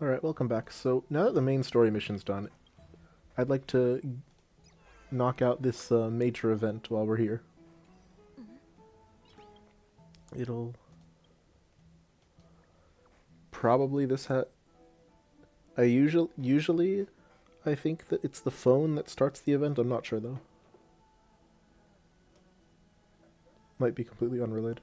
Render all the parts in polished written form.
Alright, welcome back. So, now that the main story mission's done, I'd like to knock out this major event while we're here. It'll... Probably this usually, I think that it's the phone that starts the event. I'm not sure, though. Might be completely unrelated.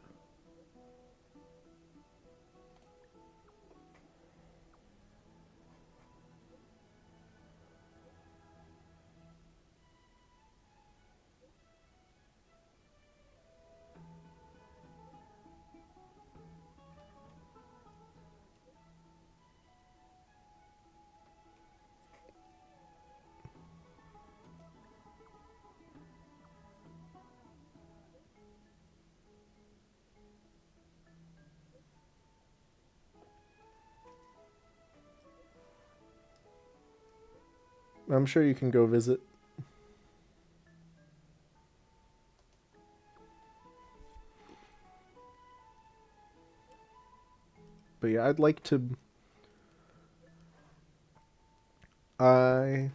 I'm sure you can go visit. But yeah, I'd like to... I...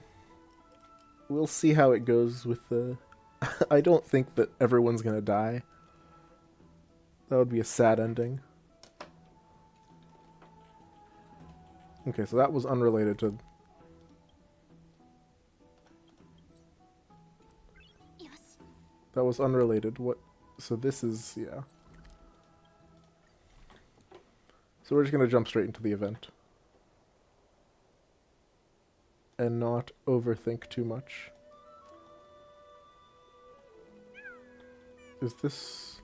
We'll see how it goes with the... I don't think that everyone's gonna die. That would be a sad ending. Okay, so that was unrelated to... That was unrelated. What? So this is... yeah. So we're just gonna jump straight into the event. And not overthink too much. Is this...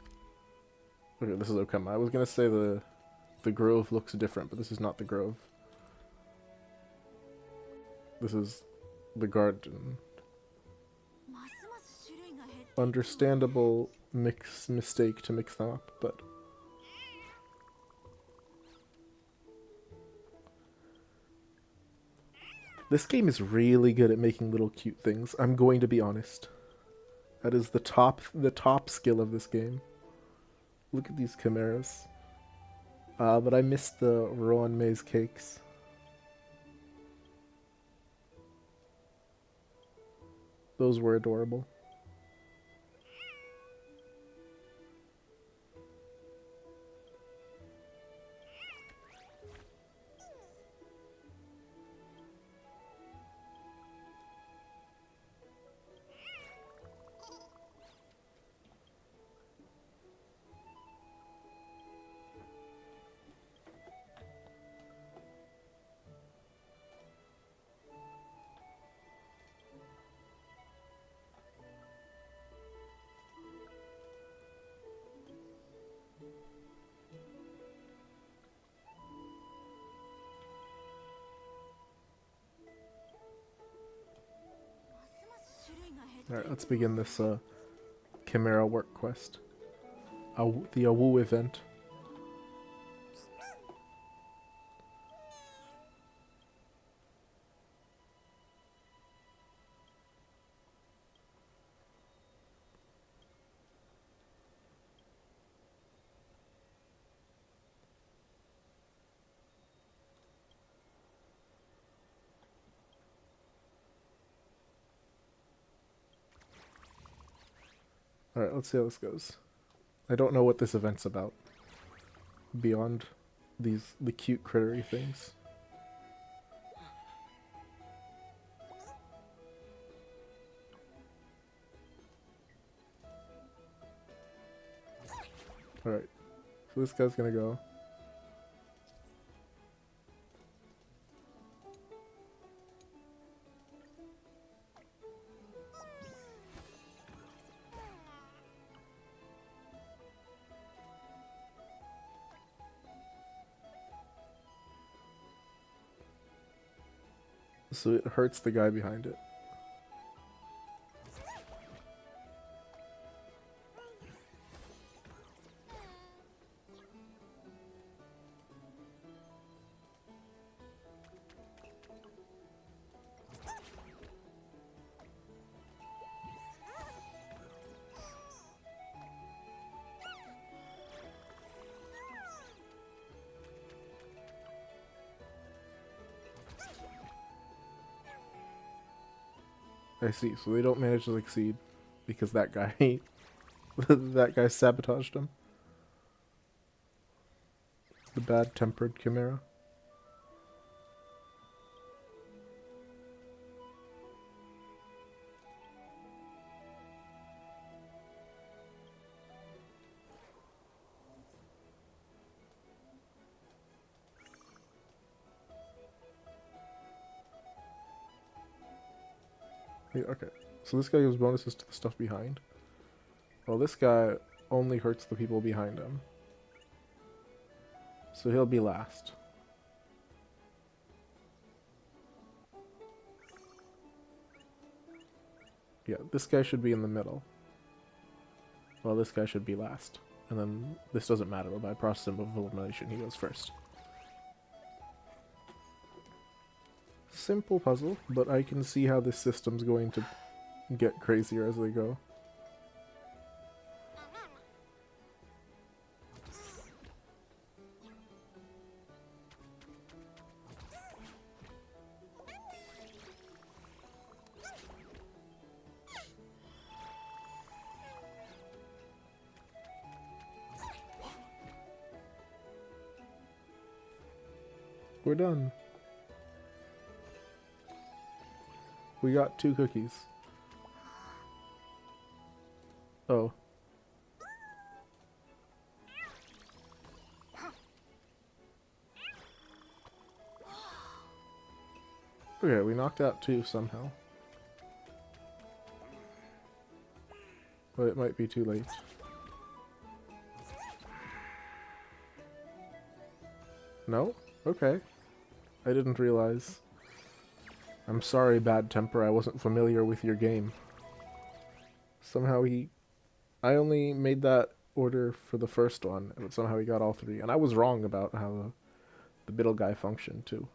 Okay, this is Okama. I was gonna say the grove looks different, but this is not the grove. This is the garden. Understandable mistake to mix them up, but... This game is really good at making little cute things. I'm going to be honest. That is the top skill of this game. Look at these chimeras. But I missed the Rowan Maze cakes. Those were adorable. Alright, let's begin this chimera work quest. The Awooo event. Alright, let's see how this goes. I don't know what this event's about. Beyond the cute crittery things. Alright. So this guy's gonna go. So it hurts the guy behind it. I see. So they don't manage to succeed because that guy, that guy sabotaged them. The bad-tempered chimera. Yeah, okay. So this guy gives bonuses to the stuff behind. Well, this guy only hurts the people behind him. So he'll be last. Yeah, this guy should be in the middle. Well, this guy should be last. And then this doesn't matter. By process of elimination, he goes first. Simple puzzle, but I can see how this system's going to get crazier as they go. We're done. We got 2 cookies. Oh. Okay, we knocked out 2 somehow. But it might be too late. No? Okay. I didn't realize. I'm sorry, Bad Temper, I wasn't familiar with your game. Somehow I only made that order for the first one, but somehow he got all 3. And I was wrong about how the middle guy functioned, too.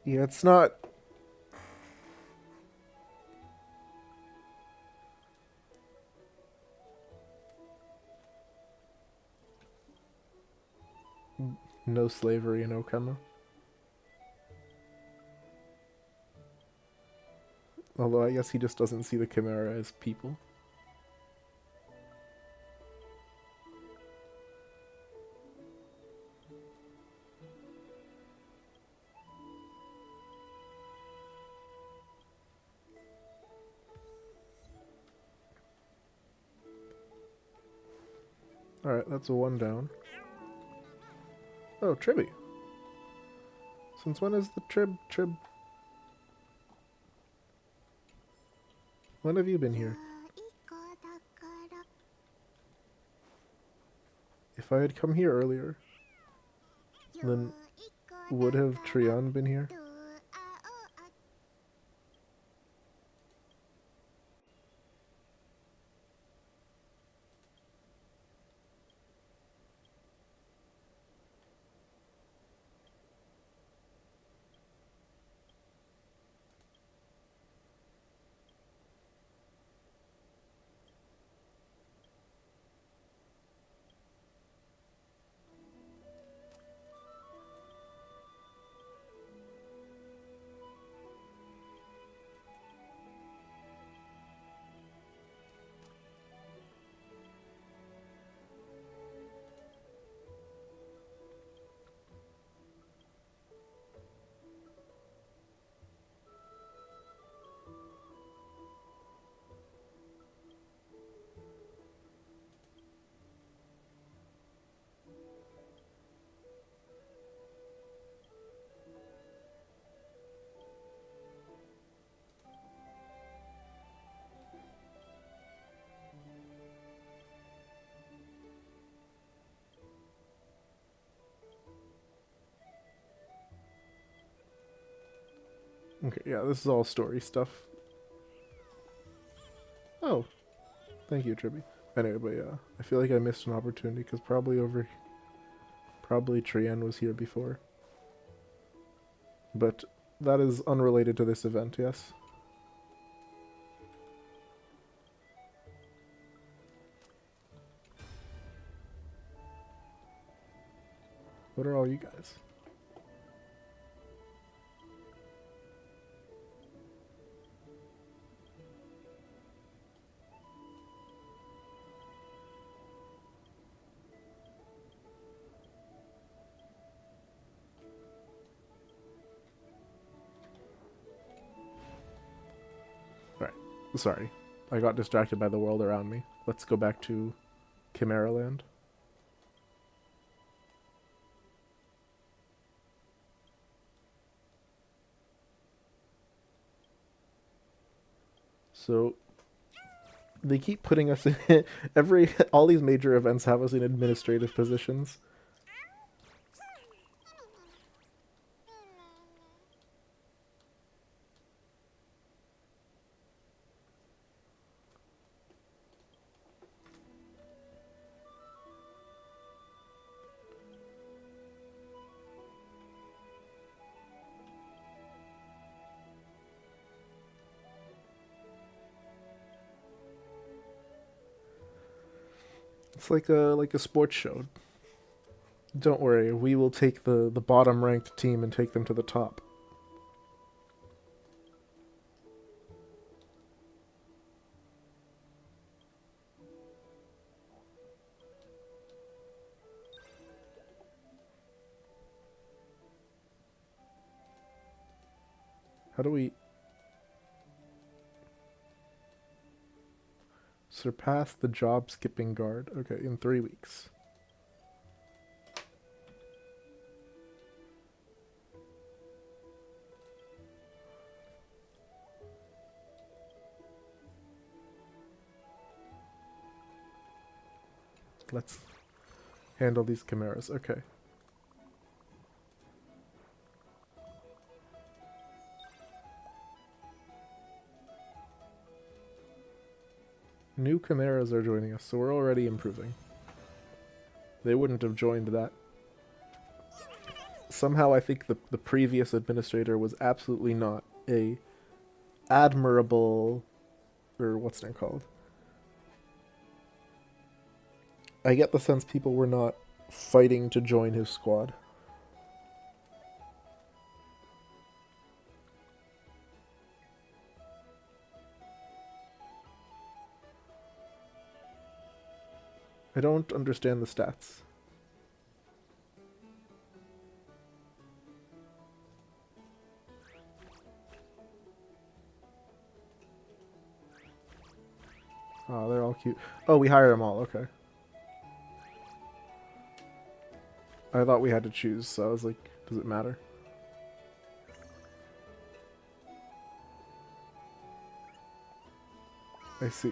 Yeah, it's not... No slavery, no karma. Although I guess he just doesn't see the chimera as people. Alright, that's a 1 down. Oh, Tribby. Since when is the Trib? When have you been here? If I had come here earlier, then would have Trion been here? Okay, yeah, this is all story stuff. Oh, thank you, Tribby. Anyway, but yeah, I feel like I missed an opportunity because probably Trienne was here before. But that is unrelated to this event, yes? What are all you guys? Alright, sorry. I got distracted by the world around me. Let's go back to Chimera Land. So they keep putting us in all these major events have us in administrative positions. It's like a sports show. Don't worry, we will take the bottom ranked team and take them to the top. How do we surpass the job skipping guard? Okay, in 3 weeks. Let's handle these chimeras. Okay. New chimeras are joining us, so we're already improving. They wouldn't have joined that. Somehow I think the previous administrator was absolutely not a admirable, or what's that called? I get the sense people were not fighting to join his squad. I don't understand the stats. Oh, they're all cute. Oh, we hired them all, okay. I thought we had to choose, so I was like, does it matter? I see.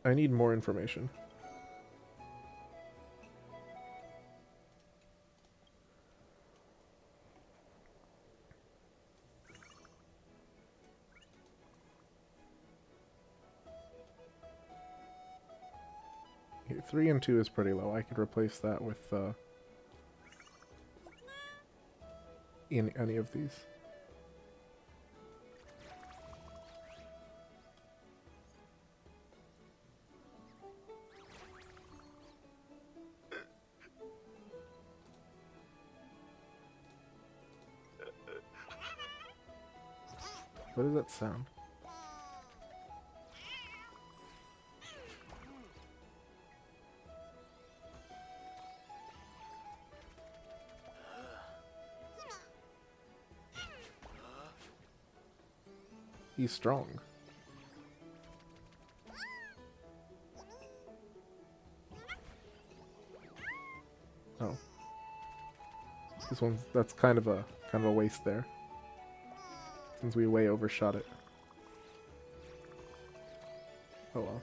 I need more information. Okay, 3 and 2 is pretty low. I could replace that with in any of these. What does that sound? He's strong. Oh. This one's, that's kind of a waste there. Since we way overshot it. Oh well.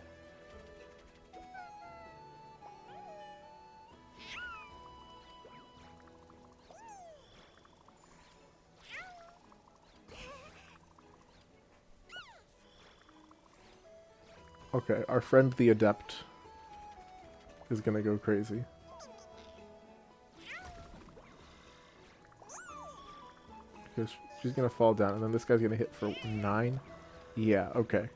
Okay, our friend the Adept is gonna go crazy. Because she's gonna fall down, and then this guy's gonna hit for 9? Yeah, okay.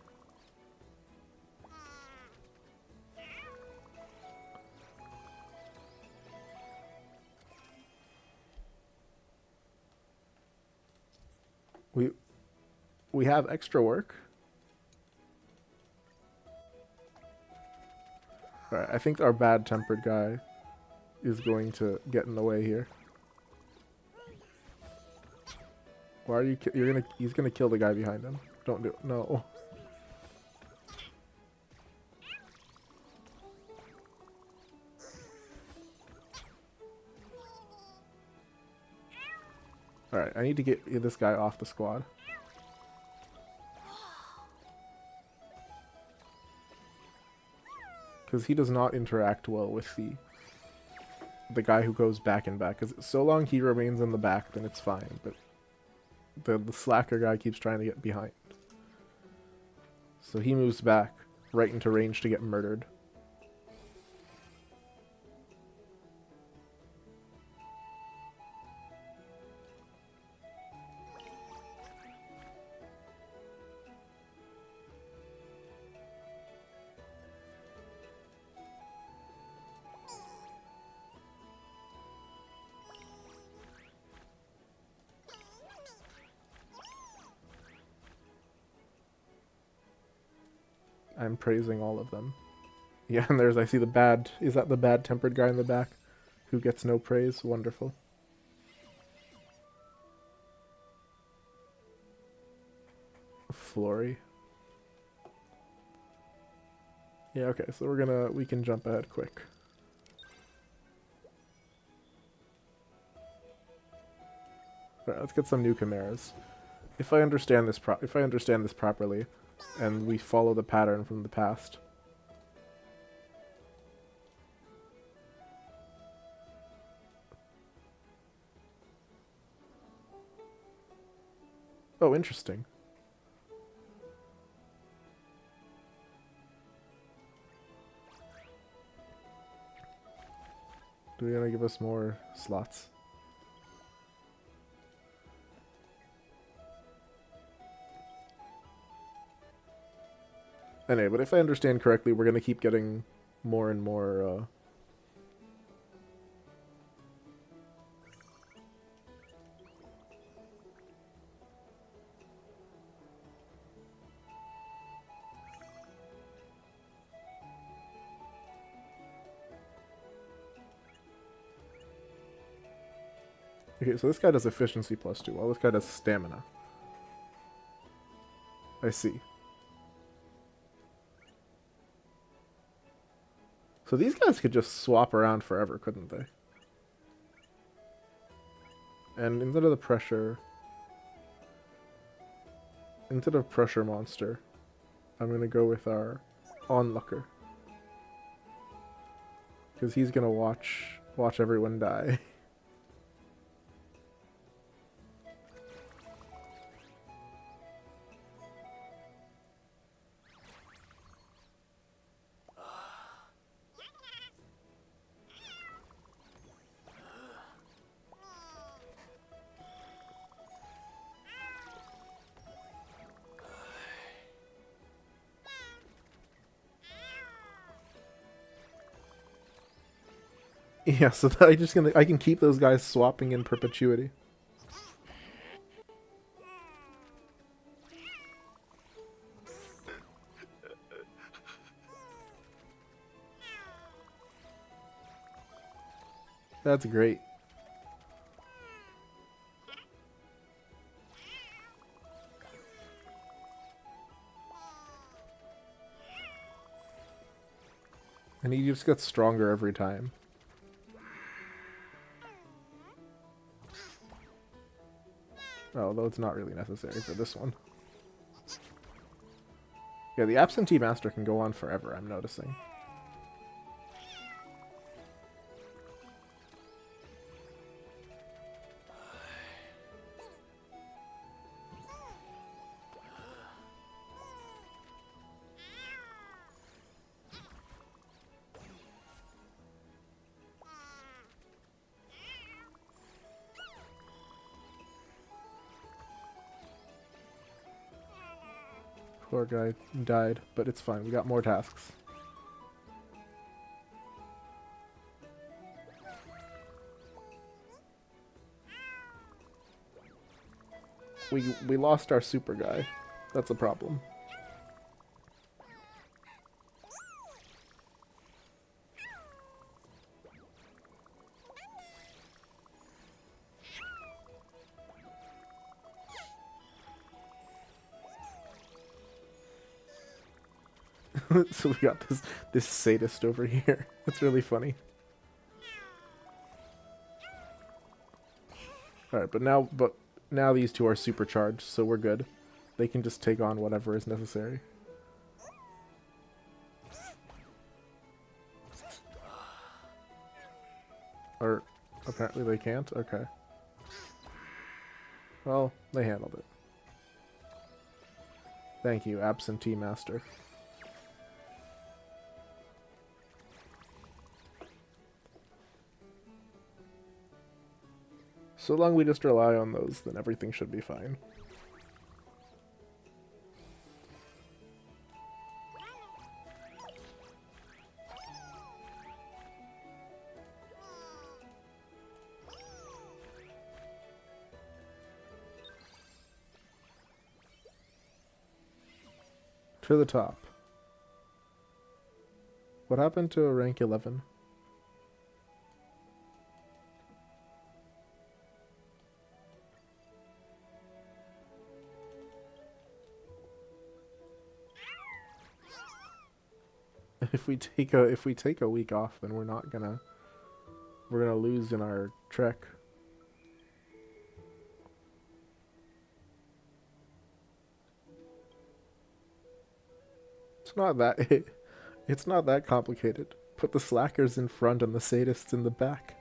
We have extra work. Alright, I think our bad-tempered guy is going to get in the way here. Why are you? He's gonna kill the guy behind him. Don't do it. No. Alright, I need to get this guy off the squad. Because he does not interact well with the guy who goes back and back. Because so long he remains in the back, then it's fine. But the slacker guy keeps trying to get behind. So he moves back, right into range to get murdered. I'm praising all of them. Yeah, and I see the bad, is that the bad-tempered guy in the back who gets no praise? Wonderful. Flory. Yeah, okay, so we can jump ahead quick. Alright, let's get some new chimeras. If I understand this properly, and we follow the pattern from the past. Oh, interesting. Do we want to give us more slots? Anyway, but if I understand correctly, we're going to keep getting more and more, Okay, so this guy does efficiency +2, while this guy does stamina. I see. So these guys could just swap around forever, couldn't they? And instead of pressure monster, I'm gonna go with our onlooker. Because he's gonna watch everyone die. Yeah, so that I can keep those guys swapping in perpetuity. That's great. And he just gets stronger every time. Although it's not really necessary for this one. Yeah, the absentee master can go on forever, I'm noticing. Poor guy died, but it's fine. We got more tasks. We lost our super guy. That's a problem. So we got this sadist over here. That's really funny. Alright, but now these two are supercharged, so we're good. They can just take on whatever is necessary. Or apparently they can't? Okay. Well, they handled it. Thank you, absentee master. So long we just rely on those, then everything should be fine. To the top. What happened to a rank 11? If we take a week off, then we're gonna lose in our trek. It's not that it's not that complicated. Put the slackers in front and the sadists in the back.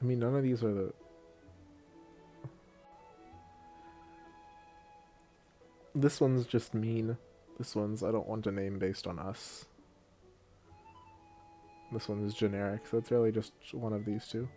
I mean, none of these are the... This one's just mean. This one's I don't want a name based on us. This one is generic, so it's really just one of these two.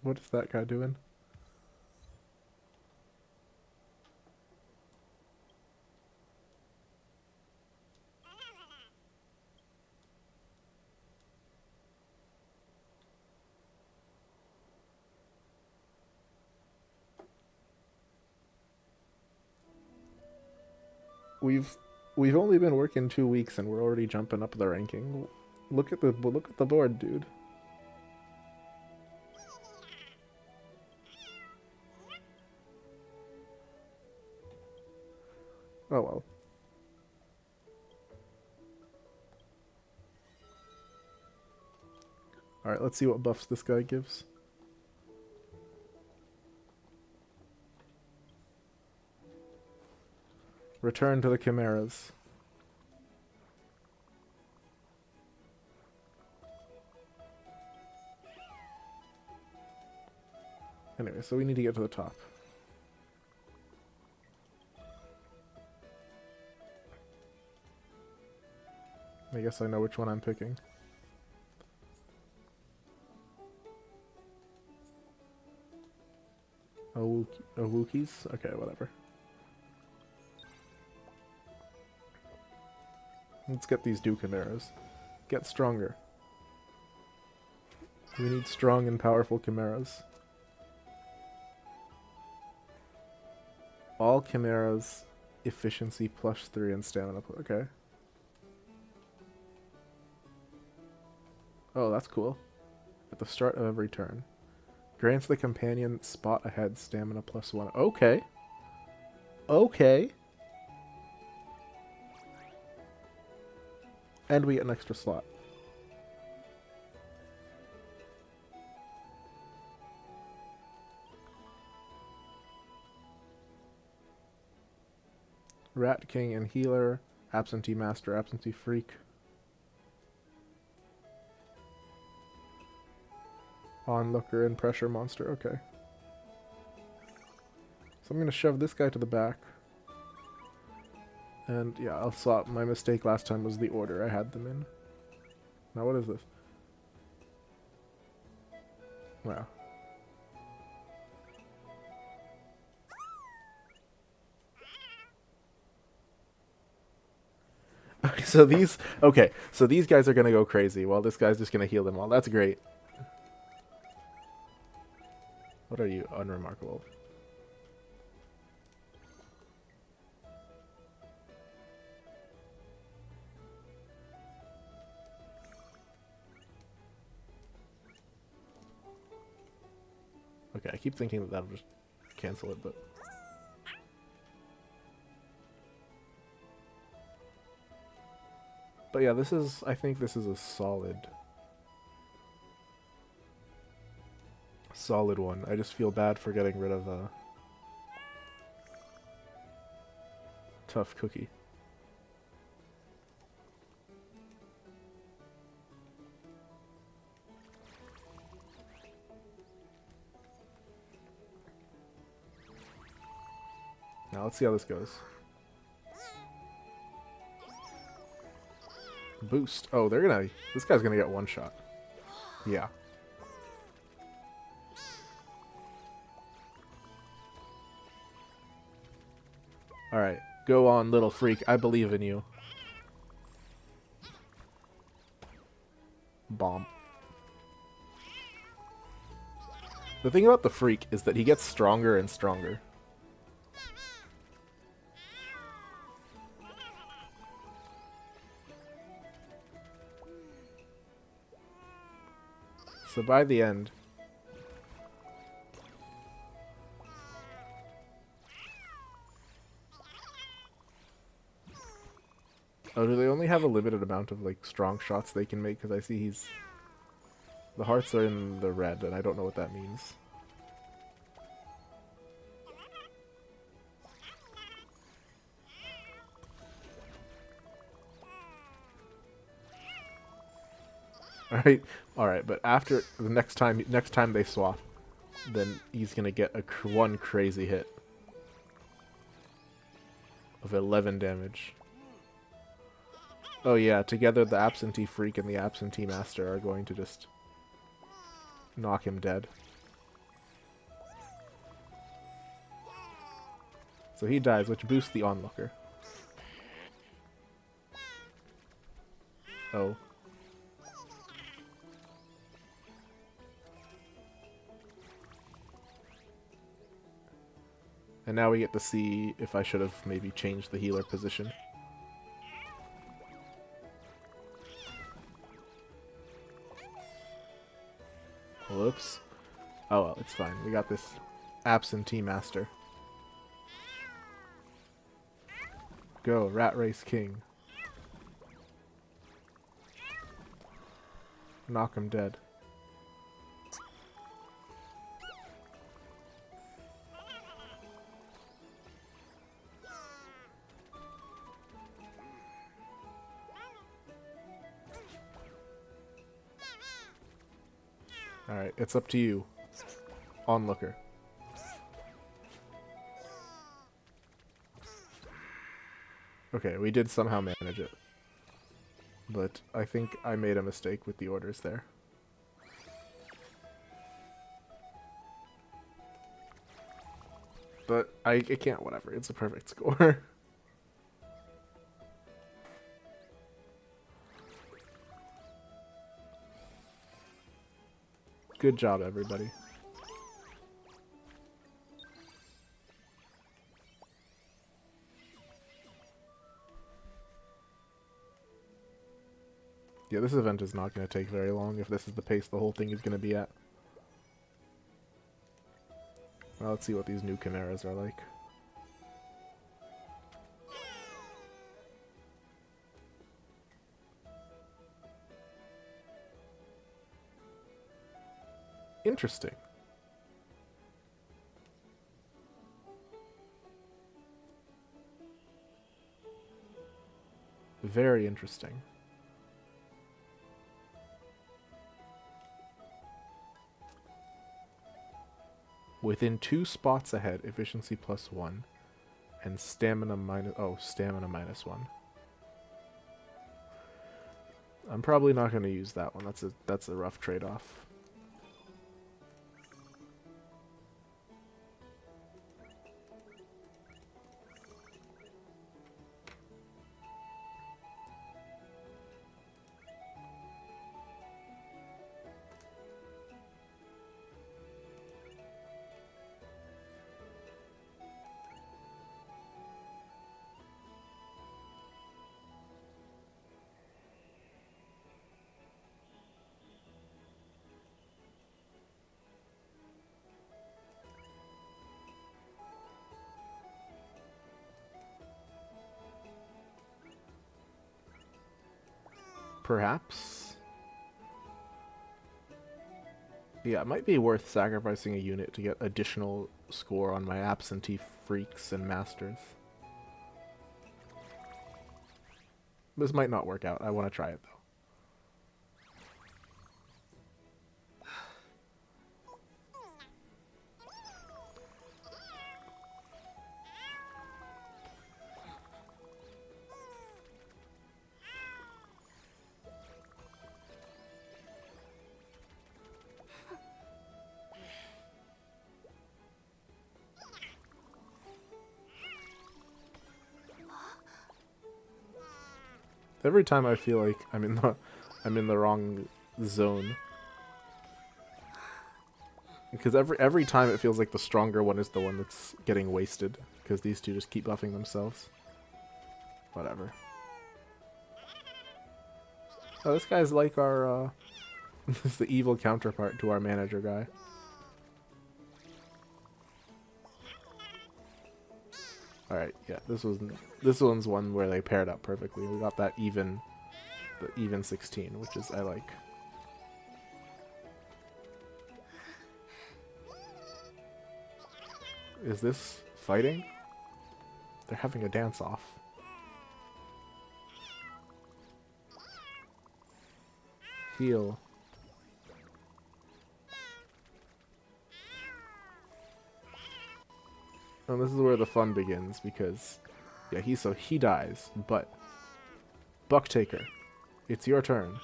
What is that guy doing? We've only been working 2 weeks and we're already jumping up the ranking. Look at the board, dude. Oh well. Alright, let's see what buffs this guy gives. Return to the chimeras. Anyway, so we need to get to the top. I guess I know which one I'm picking. Awookies? Okay, whatever. Let's get these chimeras. Get stronger. We need strong and powerful chimeras. All chimeras, efficiency +3 and stamina. Okay. Oh, that's cool. At the start of every turn. Grants the companion spot ahead stamina +1. Okay. Okay. And we get an extra slot. Rat King and Healer. Absentee Master, Absentee Freak. Onlooker and Pressure Monster. Okay. So I'm going to shove this guy to the back. And yeah, I'll swap. My mistake last time was the order I had them in. Now what is this? Wow. So these... Okay, so these guys are going to go crazy while this guy's just going to heal them all. That's great. What are you? Unremarkable. Okay, I keep thinking that that'll just cancel it, but... But yeah, this is... I think this is a solid one. I just feel bad for getting rid of a tough cookie. Now let's see how this goes. Boost. Oh, they're gonna... This guy's gonna get one shot. Yeah. Alright. Go on, little freak. I believe in you. Bomb. The thing about the freak is that he gets stronger and stronger. So by the end... Oh, do they only have a limited amount of, like, strong shots they can make? Because I see he's... The hearts are in the red, and I don't know what that means. Alright, but after the next time they swap, then he's gonna get one crazy hit of 11 damage. Oh yeah, together the Absentee Freak and the Absentee Master are going to just knock him dead. So he dies, which boosts the Onlooker. Oh. And now we get to see if I should have maybe changed the healer position. Whoops. Oh well, it's fine. We got this Absentee Master. Go, Rat Race King. Knock him dead. Alright, it's up to you. Onlooker. Okay, we did somehow manage it. But I think I made a mistake with the orders there. But I can't, whatever. It's a perfect score. Good job, everybody. Yeah, this event is not going to take very long if this is the pace the whole thing is going to be at. Well, let's see what these new chimeras are like. Interesting. Very interesting. Within 2 spots ahead, efficiency +1, and stamina stamina -1. I'm probably not going to use that one. That's a rough trade-off. Perhaps? Yeah, it might be worth sacrificing a unit to get additional score on my absentee freaks and masters. This might not work out. I want to try it, though. Every time I feel like I'm in the wrong zone. Because every time it feels like the stronger one is the one that's getting wasted. Because these two just keep buffing themselves. Whatever. Oh, this guy's like our, this is the evil counterpart to our manager guy. Alright, yeah, this one's one where they paired up perfectly. We got that the even 16, which is I like. Is this fighting? They're having a dance-off. Heal. And this is where the fun begins, because yeah, he dies, but Bucktaker, it's your turn.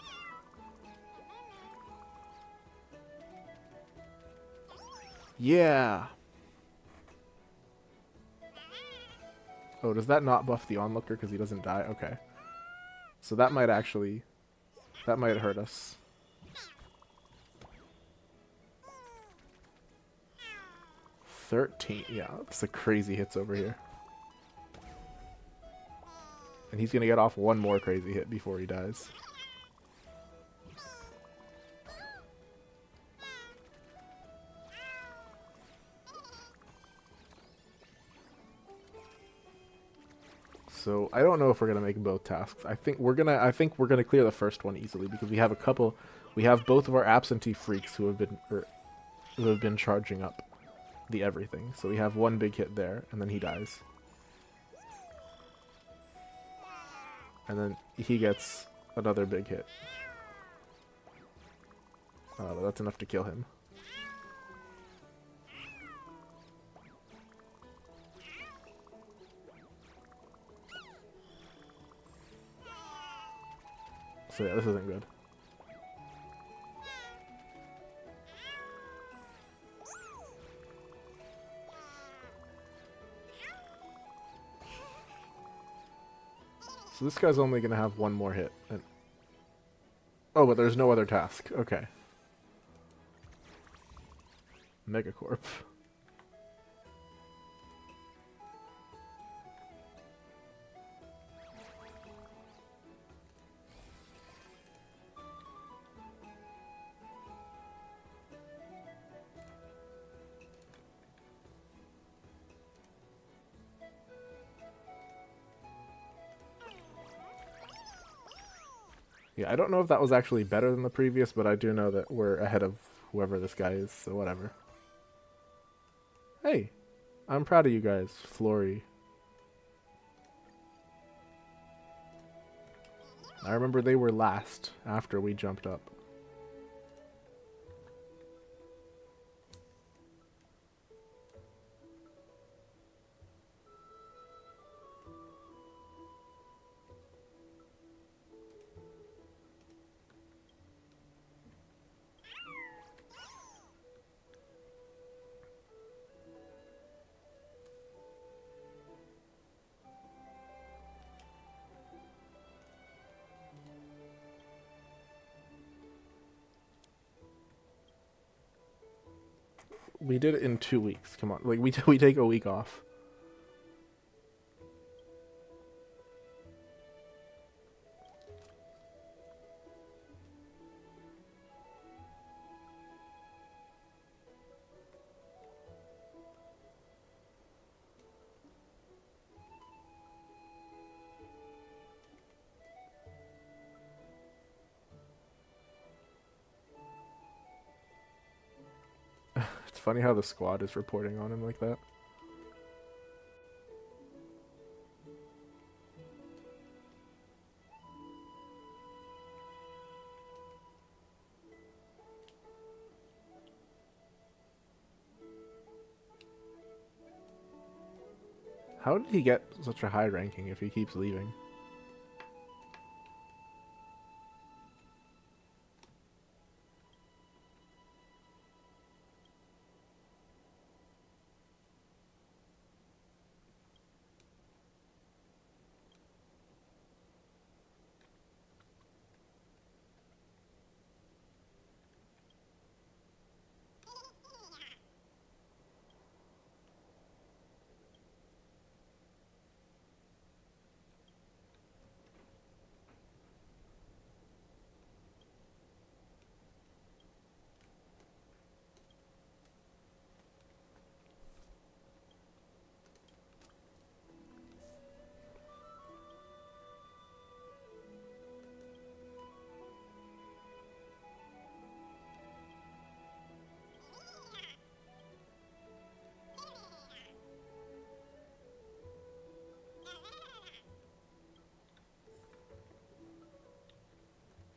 Yeah. Oh, does that not buff the onlooker because he doesn't die? Okay. So that might hurt us. $13. Yeah, that's the crazy hits over here. And he's going to get off one more crazy hit before he dies. So I don't know if we're gonna make both tasks. I think we're gonna clear the first one easily because we have both of our absentee freaks who have been charging up the everything. So we have one big hit there, and then he dies. And then he gets another big hit. That's enough to kill him. So yeah, this isn't good. So this guy's only going to have one more hit. And... oh, but there's no other task. Okay. Megacorp. Yeah, I don't know if that was actually better than the previous, but I do know that we're ahead of whoever this guy is, so whatever. Hey, I'm proud of you guys, Flory. I remember they were last after we jumped up. We did it in 2 weeks. Come on, like we take a week off. It's funny how the squad is reporting on him like that. How did he get such a high ranking if he keeps leaving?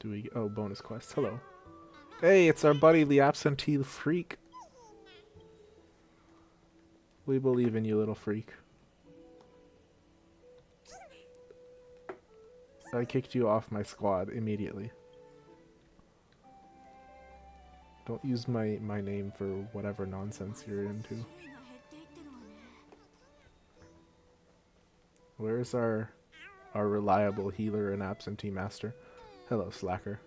Do we... oh, bonus quest. Hello. Hey, it's our buddy, the absentee freak. We believe in you, little freak. I kicked you off my squad immediately. Don't use my name for whatever nonsense you're into. Where's our reliable healer and absentee master? Hello, slacker.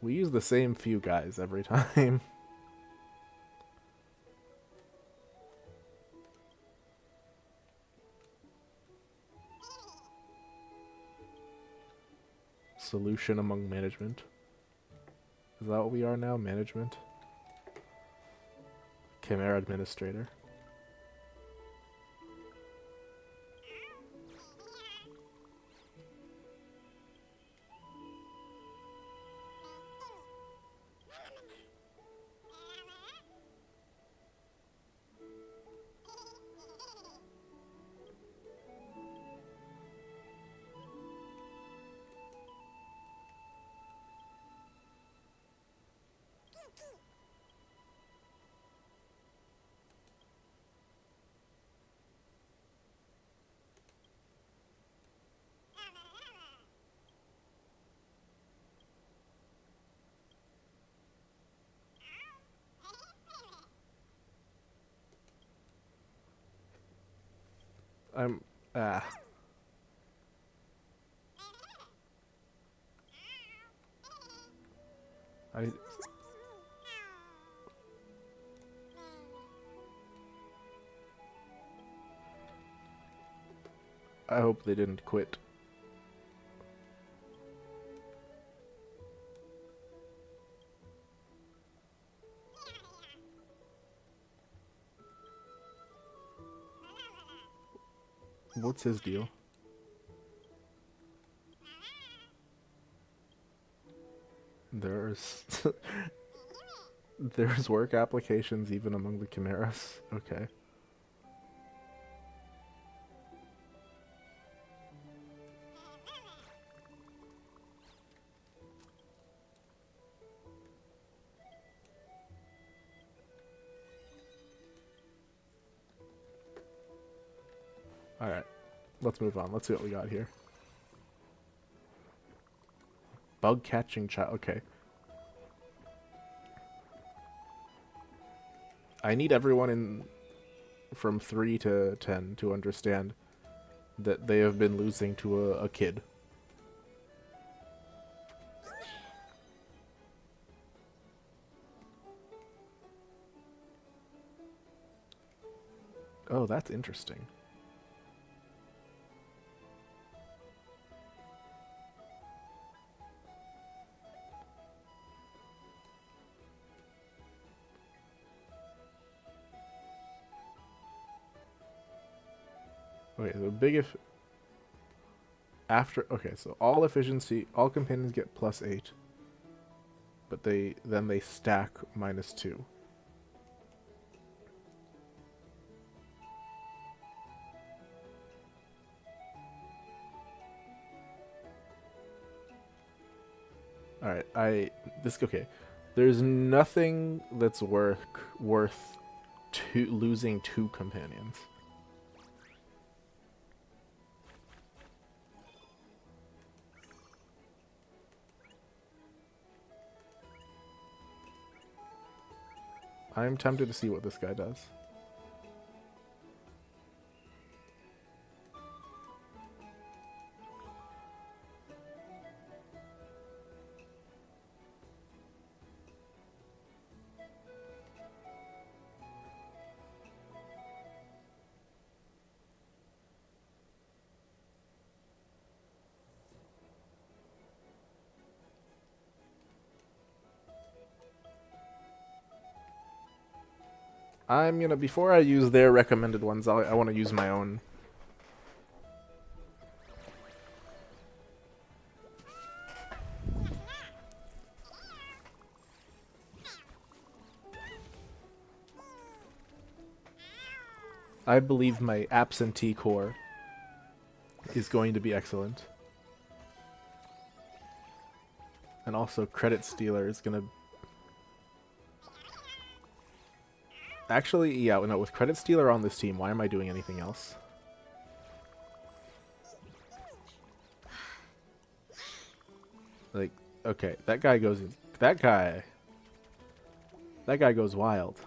We use the same few guys every time. Solution among management. Is that what we are now? Management? Chimera administrator. I'm... Ah. I... I hope they didn't quit. What's his deal? There's... There's work applications even among the chimeras? Okay. Alright. Let's move on. Let's see what we got here. Bug catching child. Okay. I need everyone in from 3 to 10 to understand that they have been losing to a kid. Oh, that's interesting. Okay, so big if after okay, so all efficiency, all companions get +8, but they stack -2. All right, okay. There's nothing that's worth losing 2 companions. I'm tempted to see what this guy does. I'm gonna, before I use their recommended ones, I want to use my own. I believe my absentee core is going to be excellent. And also Credit Stealer is gonna... Actually, yeah, no, with Credit Stealer on this team, why am I doing anything else? Like, okay, that guy goes... That guy goes wild.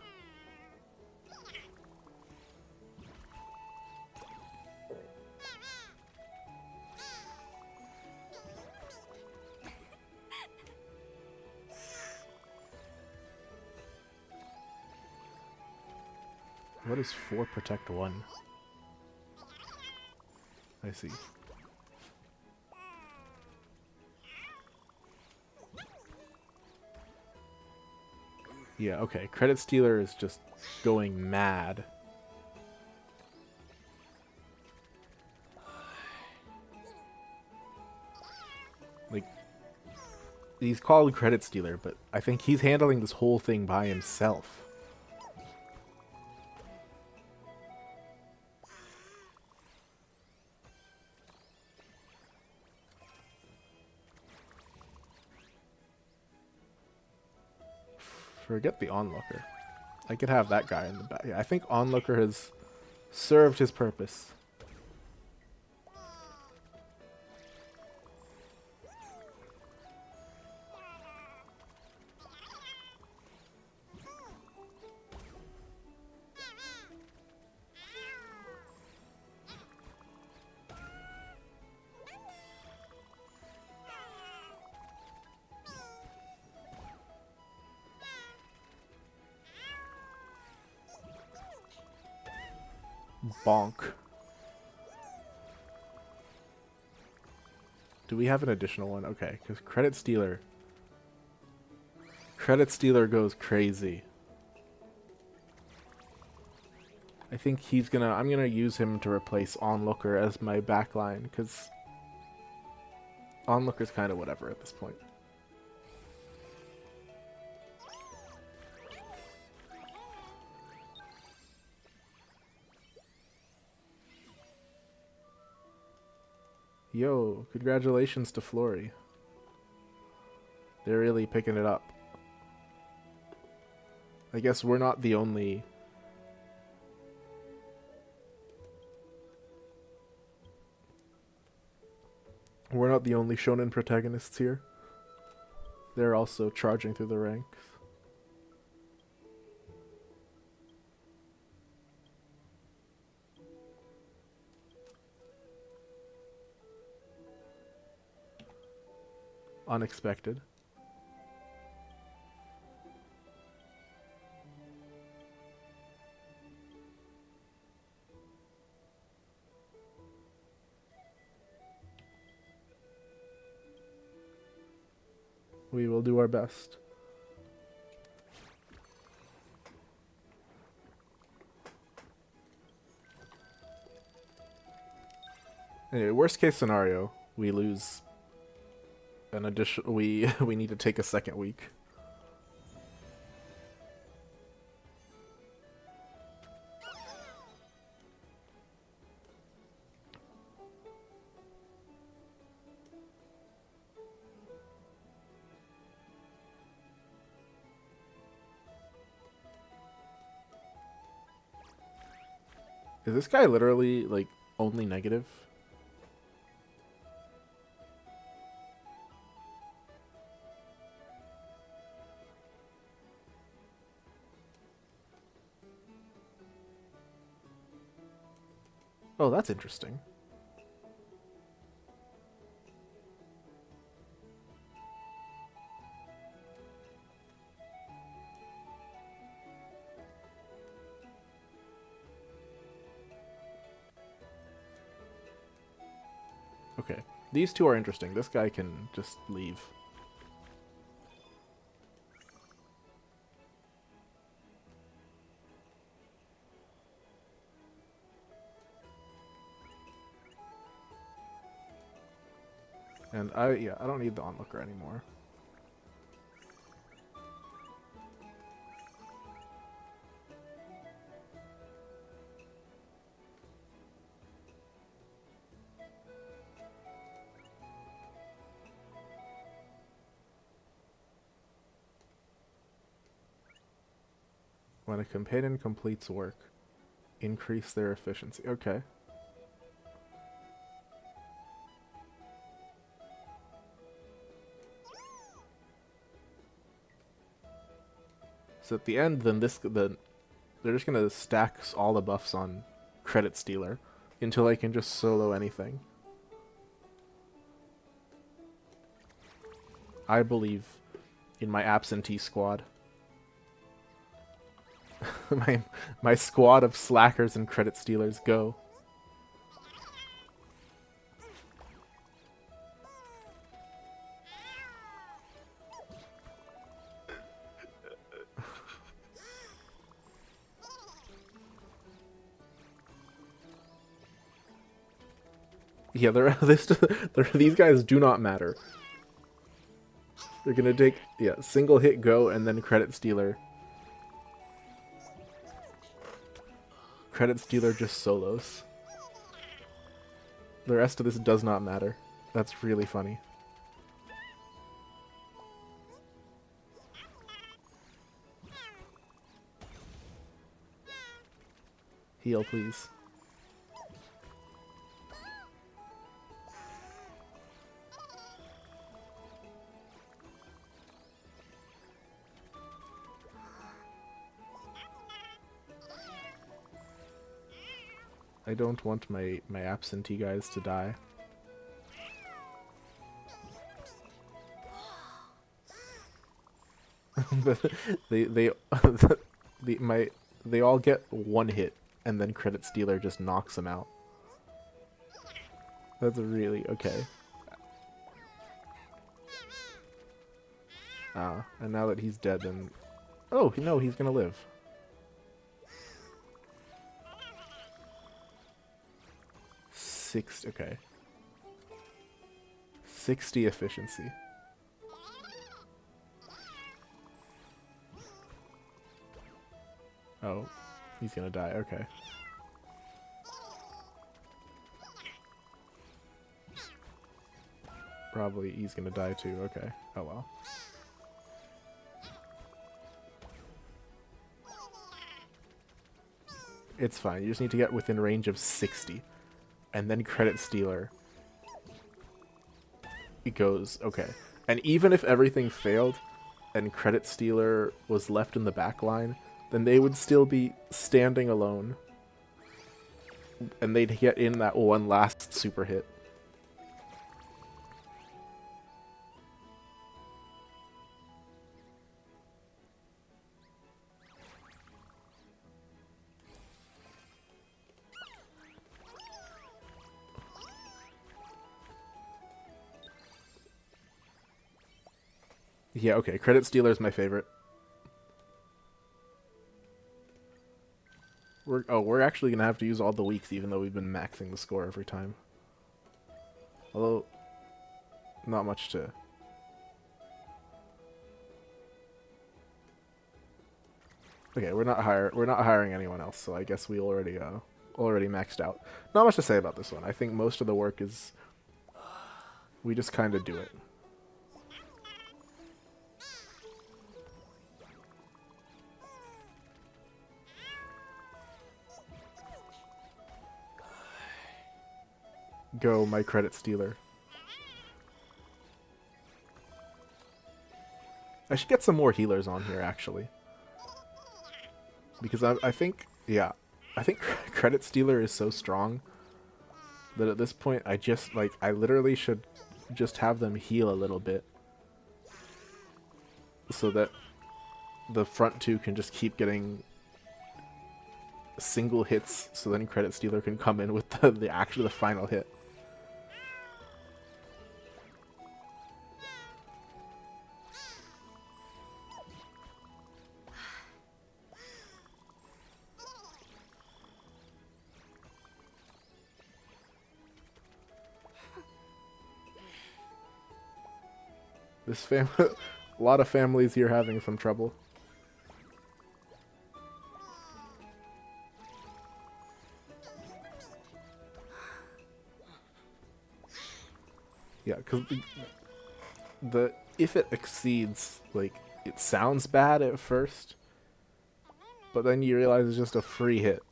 What is 4 protect 1? I see. Yeah, okay. Credit Stealer is just going mad. Like, he's called Credit Stealer, but I think he's handling this whole thing by himself. Forget the onlooker. I could have that guy in the back. Yeah, I think onlooker has served his purpose. Bonk. Do we have an additional one? Okay, because Credit Stealer. Credit Stealer goes crazy. I think I'm gonna use him to replace Onlooker as my backline, because Onlooker's kind of whatever at this point. Yo, congratulations to Flory. They're really picking it up. I guess we're not the only... We're not the only shonen protagonists here. They're also charging through the ranks. Unexpected. We will do our best. Anyway, worst case scenario, we lose an additional. We need to take a second week. Is this guy literally, like, only negative? Oh, that's interesting. Okay. These two are interesting. This guy can just leave. And I don't need the onlooker anymore. When a companion completes work, increase their efficiency. Okay. So at the end, then they're just gonna stack all the buffs on Credit Stealer until I can just solo anything. I believe in my absentee squad. my squad of slackers and Credit Stealers, go. Yeah, these guys do not matter. They're gonna take, yeah, single hit go and then Credit Stealer. Credit Stealer just solos. The rest of this does not matter. That's really funny. Heal, please. I don't want my absentee guys to die. they all get one hit and then Credit Stealer just knocks him out. That's really okay. And now that he's dead, then... Oh, no, he's gonna live. Okay. 60 efficiency. Oh, he's gonna die, okay. Probably he's gonna die too, okay. Oh well. It's fine, you just need to get within range of 60. And then Credit Stealer. It goes, okay. And even if everything failed, and Credit Stealer was left in the back line, then they would still be standing alone. And they'd get in that one last super hit. Yeah, okay, Credit Stealer is my favorite. We're actually gonna have to use all the weeks, even though we've been maxing the score every time. Although, not much to... Okay, we're not hiring anyone else, so I guess we already maxed out. Not much to say about this one. I think most of the work is... We just kind of do it. Go, my Credit Stealer. I should get some more healers on here, actually. Because I think, yeah, I think Credit Stealer is so strong that at this point I literally should just have them heal a little bit. So that the front two can just keep getting single hits, so then Credit Stealer can come in with the final hit. A lot of families here having some trouble. Yeah, because if it exceeds, like, it sounds bad at first, but then you realize it's just a free hit.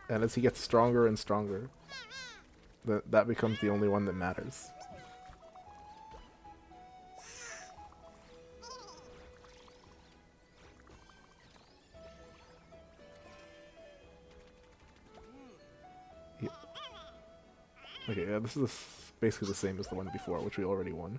And as he gets stronger and stronger, that becomes the only one that matters. Okay, yeah, this is basically the same as the one before, which we already won.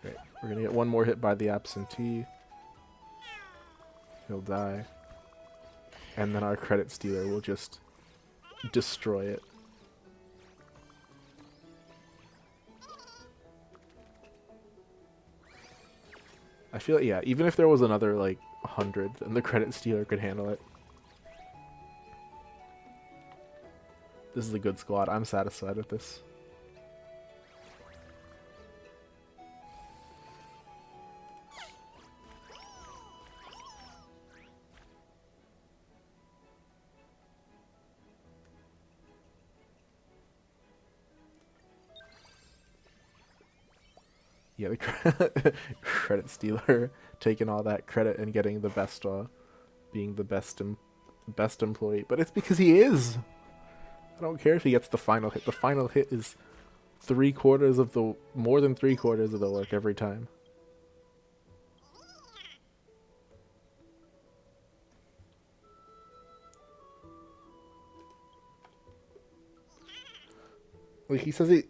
Okay, we're gonna get one more hit by the absentee. He'll die. And then our Credit Stealer will just destroy it. I feel like, yeah, even if there was another, like, 100, then the Credit Stealer could handle it. This is a good squad. I'm satisfied with this. Yeah, the Credit Stealer taking all that credit and getting the best, being the best employee. But it's because he is. I don't care if he gets the final hit. The final hit is more than 3/4 of the work every time. Like he says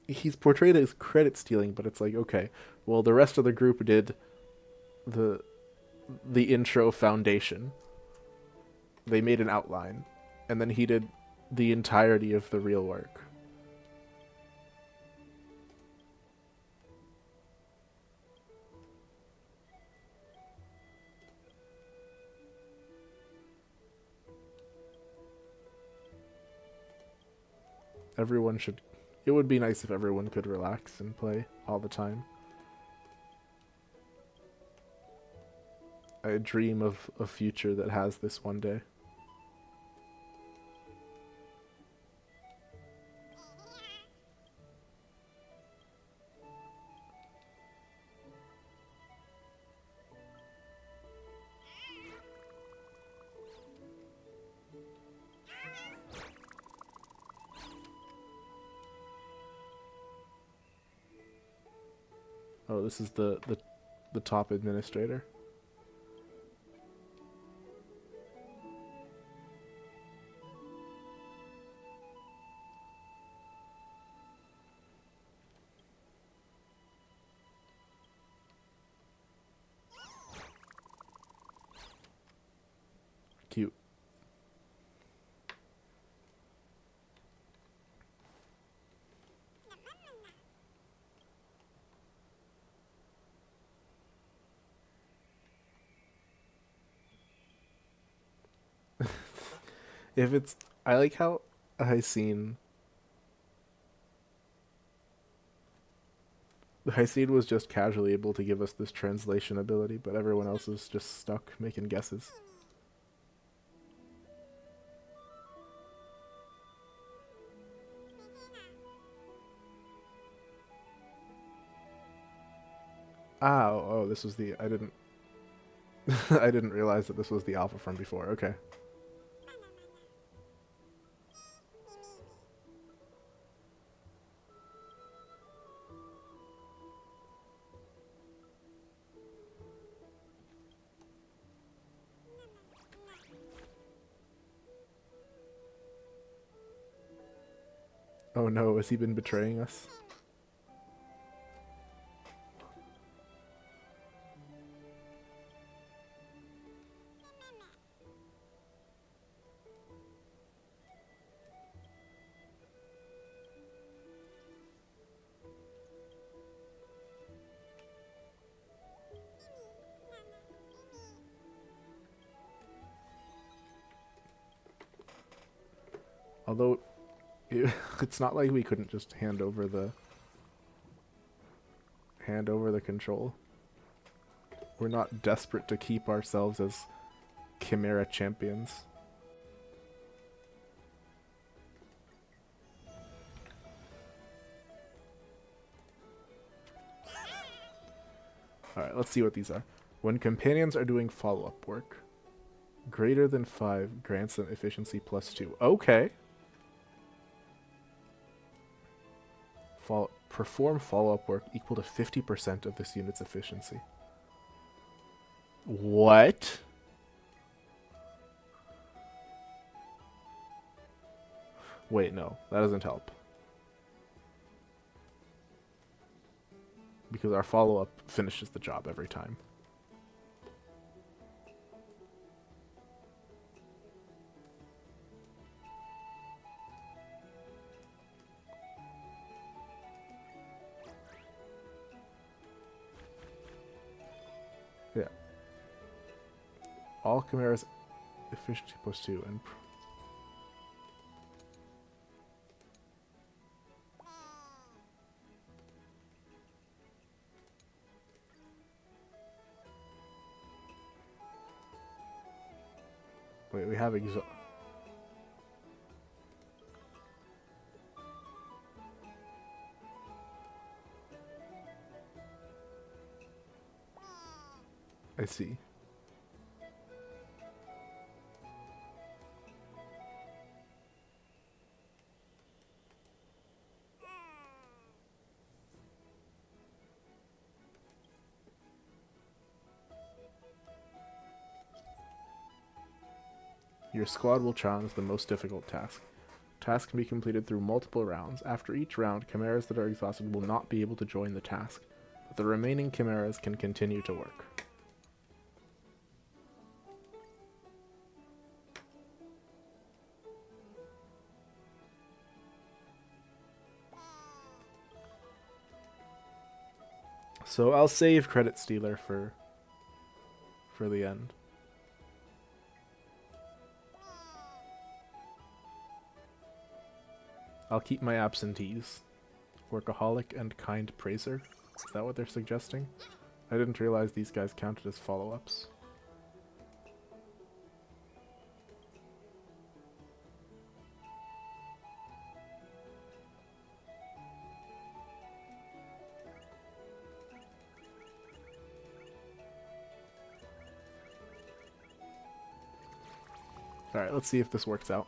he's portrayed as credit stealing, but it's like, okay, well the rest of the group did the the intro foundation. They made an outline, and then he did the entirety of the real work. Everyone should. It would be nice if everyone could relax and play all the time. I dream of a future that has this one day. Oh, this is the top administrator. Cute. If it's, I like how I seen Hysede was just casually able to give us this translation ability, but everyone else is just stuck making guesses. Ah, oh, this was the, I didn't, I didn't realize that this was the alpha from before. Okay. Oh no, has he been betraying us? Although, it's not like we couldn't just hand over the control. We're not desperate to keep ourselves as chimera champions. Alright, let's see what these are. When companions are doing follow-up work, greater than 5 grants them efficiency +2. Okay. Perform follow-up work equal to 50% of this unit's efficiency. What? Wait, no. That doesn't help. Because our follow-up finishes the job every time. Yeah. All chimeras efficiency +2 and wait, we have I see. Your squad will challenge the most difficult task. Task can be completed through multiple rounds. After each round, chimeras that are exhausted will not be able to join the task, but the remaining chimeras can continue to work. So I'll save Credit Stealer for the end. I'll keep my absentees. Workaholic and Kind Praiser. Is that what they're suggesting? I didn't realize these guys counted as follow-ups. Alright, let's see if this works out.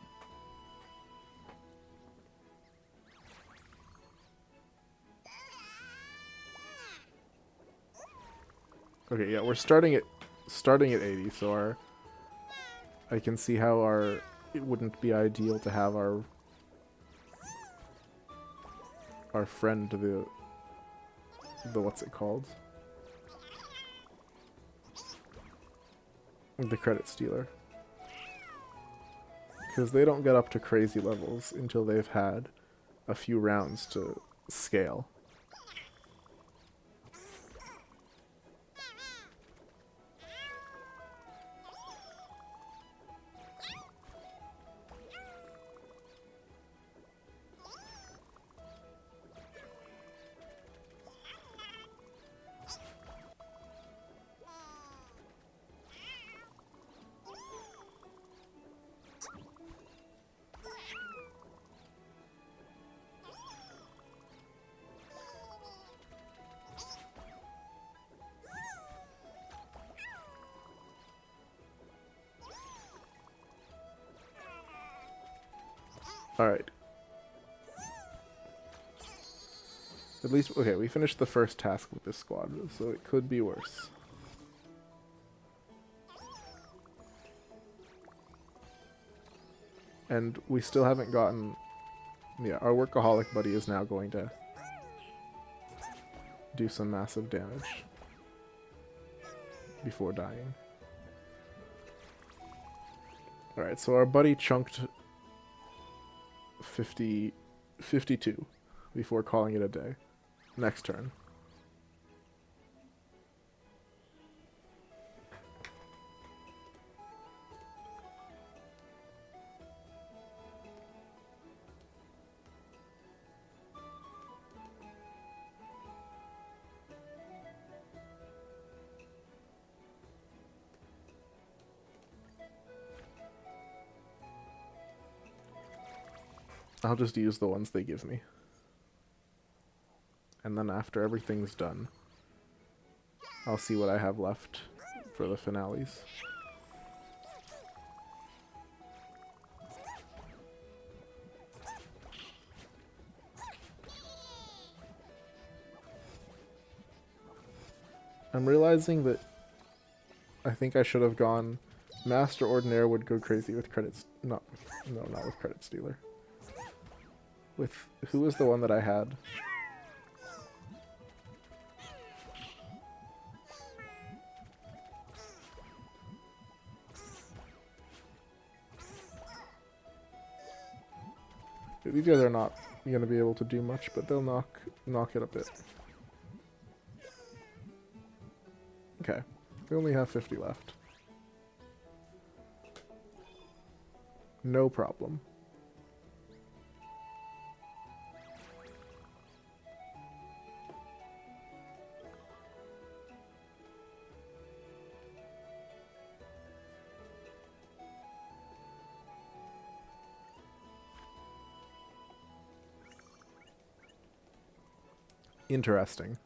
Okay, yeah, we're starting at 80, so I can see how it wouldn't be ideal to have our friend, the what's it called? The Credit Stealer. Because they don't get up to crazy levels until they've had a few rounds to scale. Alright. At least, okay, we finished the first task with this squad, so it could be worse. And we still haven't gotten... Yeah, our workaholic buddy is now going to do some massive damage before dying. Alright, so our buddy chunked 52 before calling it a day. Next turn. I'll just use the ones they give me. And then after everything's done, I'll see what I have left for the finales. I'm realizing that I think I should have gone... Master Ordinaire would go crazy with credits... not with Credit Stealer. With... who was the one that I had? These guys are not going to be able to do much, but they'll knock it a bit. Okay, we only have 50 left. No problem. Interesting.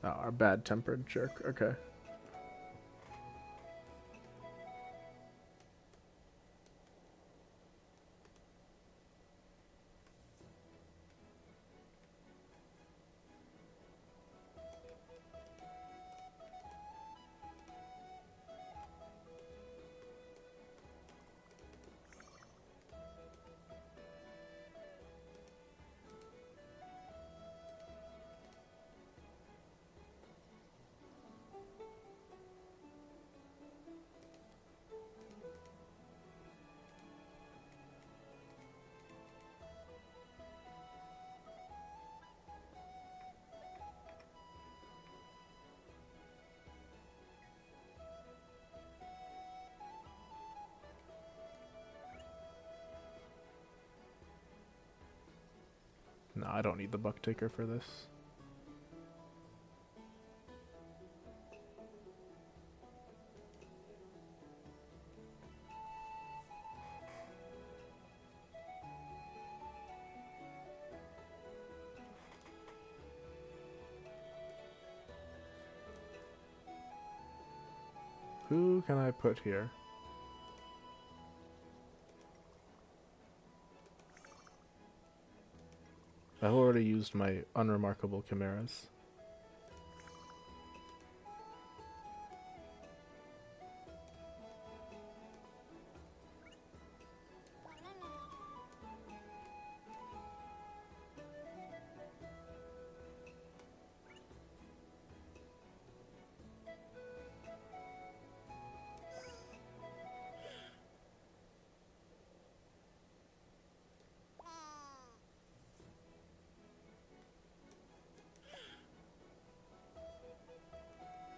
Oh, our bad-tempered jerk. Okay. No, I don't need the buck taker for this. Who can I put here? I've already used my unremarkable chimeras.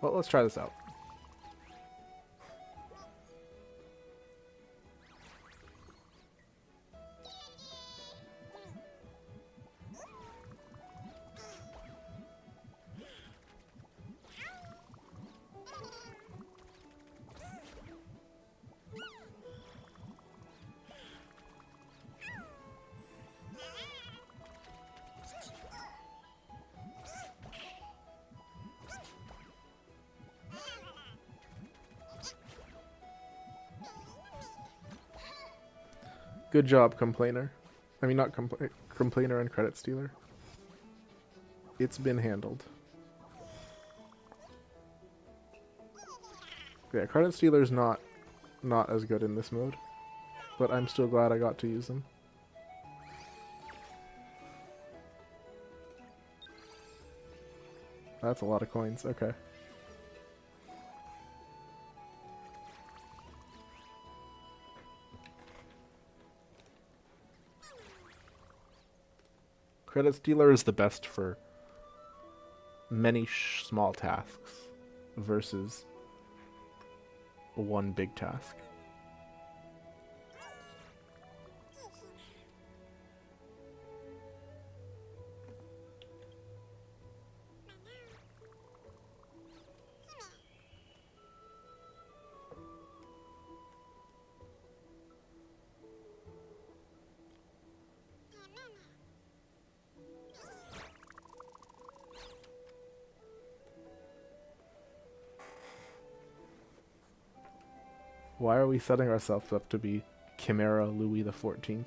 Well, let's try this out. Good job, complainer. I mean, not complainer and credit stealer. It's been handled. Yeah, credit stealer's not as good in this mode, but I'm still glad I got to use them. That's a lot of coins. Okay. Credit stealer is the best for many small tasks versus one big task. Why are we setting ourselves up to be Chimera Louis the 14th?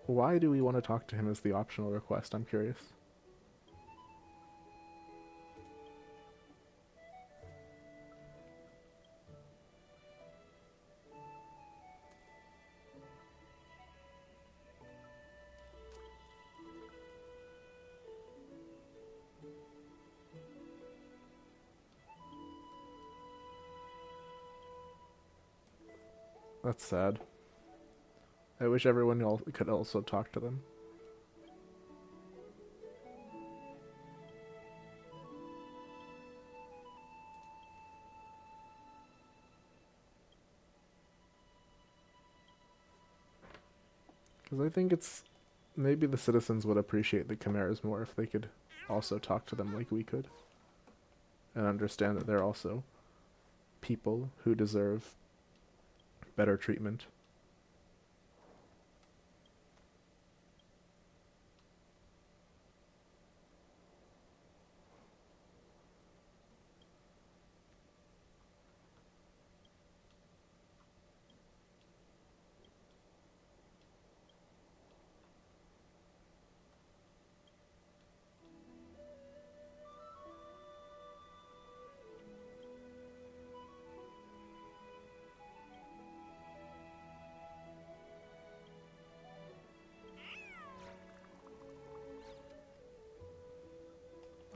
Why do we want to talk to him as the optional request? I'm curious. That's sad. I wish everyone could also talk to them. Because I think maybe the citizens would appreciate the chimeras more if they could also talk to them like we could. And understand that they're also people who deserve better treatment.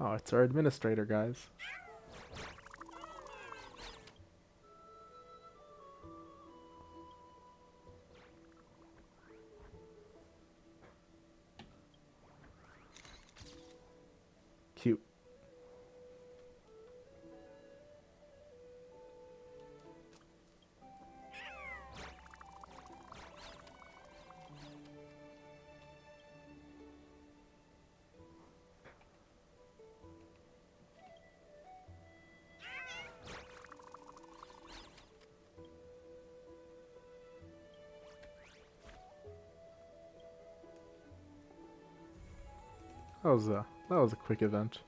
Oh, it's our administrator, guys. That was a quick event.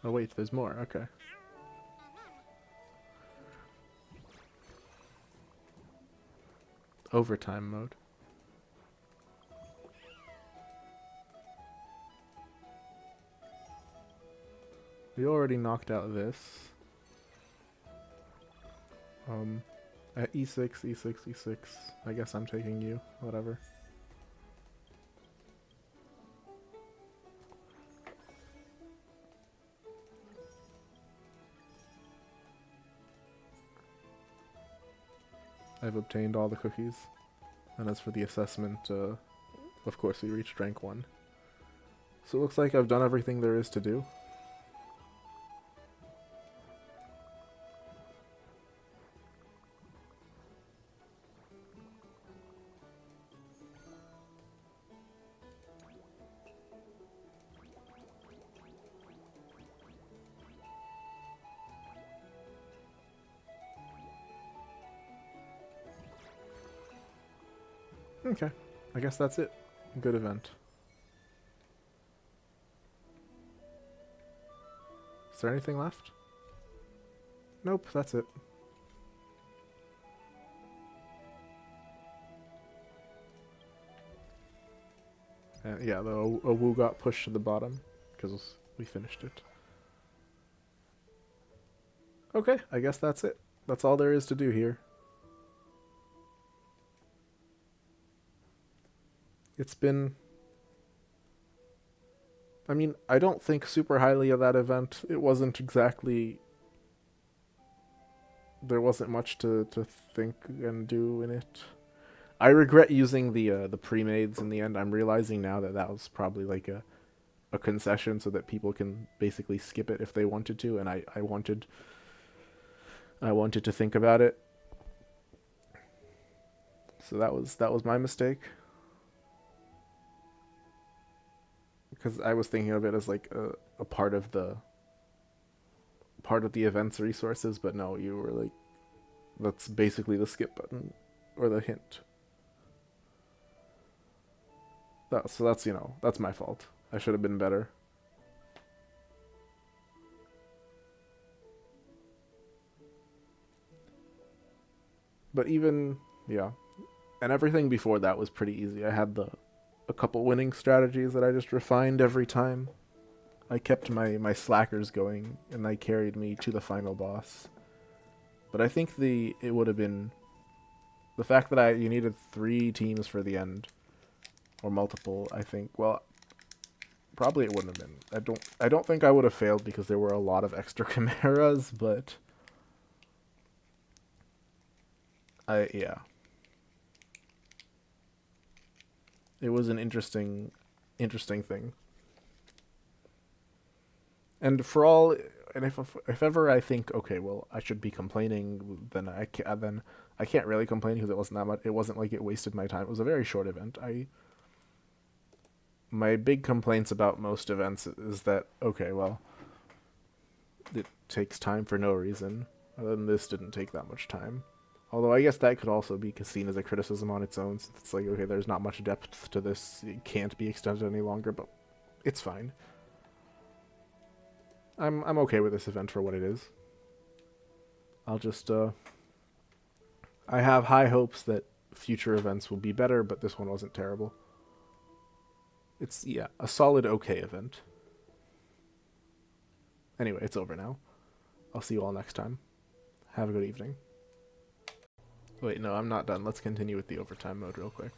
Oh wait, there's more. Okay. Overtime mode. We already knocked out this. At e6, e6, e6. I guess I'm taking you. Whatever. I've obtained all the cookies. And as for the assessment, of course we reached rank 1. So it looks like I've done everything there is to do. Okay, I guess that's it. Good event. Is there anything left? Nope, that's it. Yeah, the Awooo got pushed to the bottom because we finished it. Okay, I guess that's it. That's all there is to do here. It's been... I mean, I don't think super highly of that event. It wasn't exactly... There wasn't much to think and do in it. I regret using the pre-mades in the end. I'm realizing now that that was probably like a concession so that people can basically skip it if they wanted to, and I wanted to think about it. So that was my mistake. Because I was thinking of it as like a part of the event's resources, but no, you were like, that's basically the skip button or the hint. So that's, you know, that's my fault. I should have been better. But even, yeah, and everything before that was pretty easy. I had a couple winning strategies that I just refined every time. I kept my slackers going, and they carried me to the final boss. But I think it would have been the fact that you needed 3 teams for the end, or multiple. I think, well, probably it wouldn't have been. I don't think I would have failed because there were a lot of extra chimeras, but yeah. It was an interesting thing. And for all, and if ever I think, okay, well, I should be complaining, then I can't really complain because it wasn't that much. It wasn't like it wasted my time. It was a very short event. My big complaints about most events is that, okay, well, it takes time for no reason. And this didn't take that much time. Although I guess that could also be seen as a criticism on its own. Since it's like, okay, there's not much depth to this. It can't be extended any longer, but it's fine. I'm okay with this event for what it is. I'll just I have high hopes that future events will be better, but this one wasn't terrible. It's, yeah, a solid okay event. Anyway, it's over now. I'll see you all next time. Have a good evening. Wait, no, I'm not done. Let's continue with the overtime mode real quick.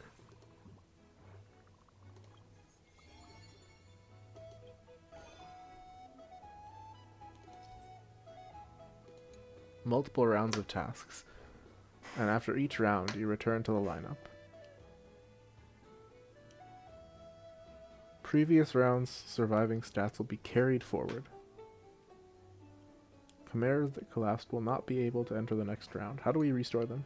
Multiple rounds of tasks, and after each round, you return to the lineup. Previous rounds' surviving stats will be carried forward. Chimeras that collapsed will not be able to enter the next round. How do we restore them?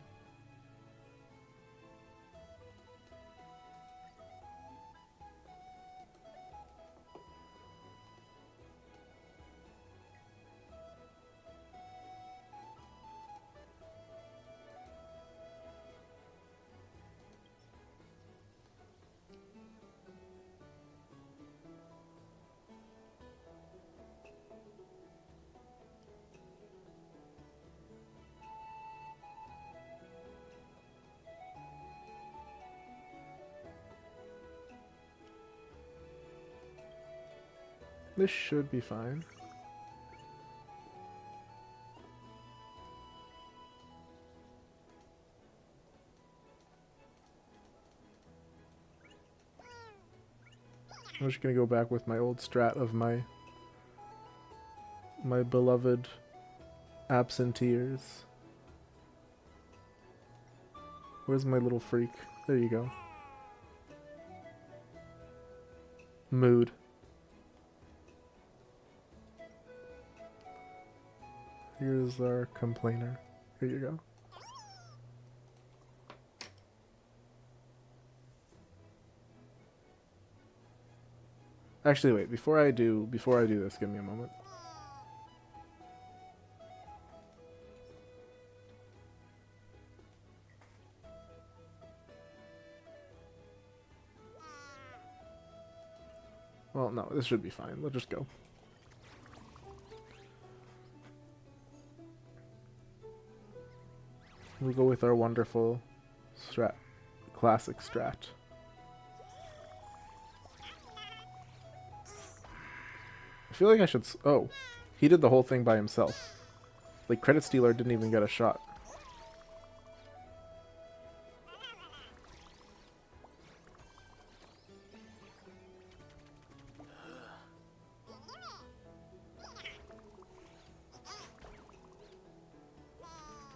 This should be fine. I'm just gonna go back with my old strat of my beloved absenteers. Where's my little freak? There you go. Mood. Here's our complainer. Here you go. Actually, wait. Before I do this, give me a moment. Well, no, this should be fine. Let's just go. We'll go with our wonderful strat, classic strat. I feel like I should... Oh, he did the whole thing by himself. Like, Credit Stealer didn't even get a shot.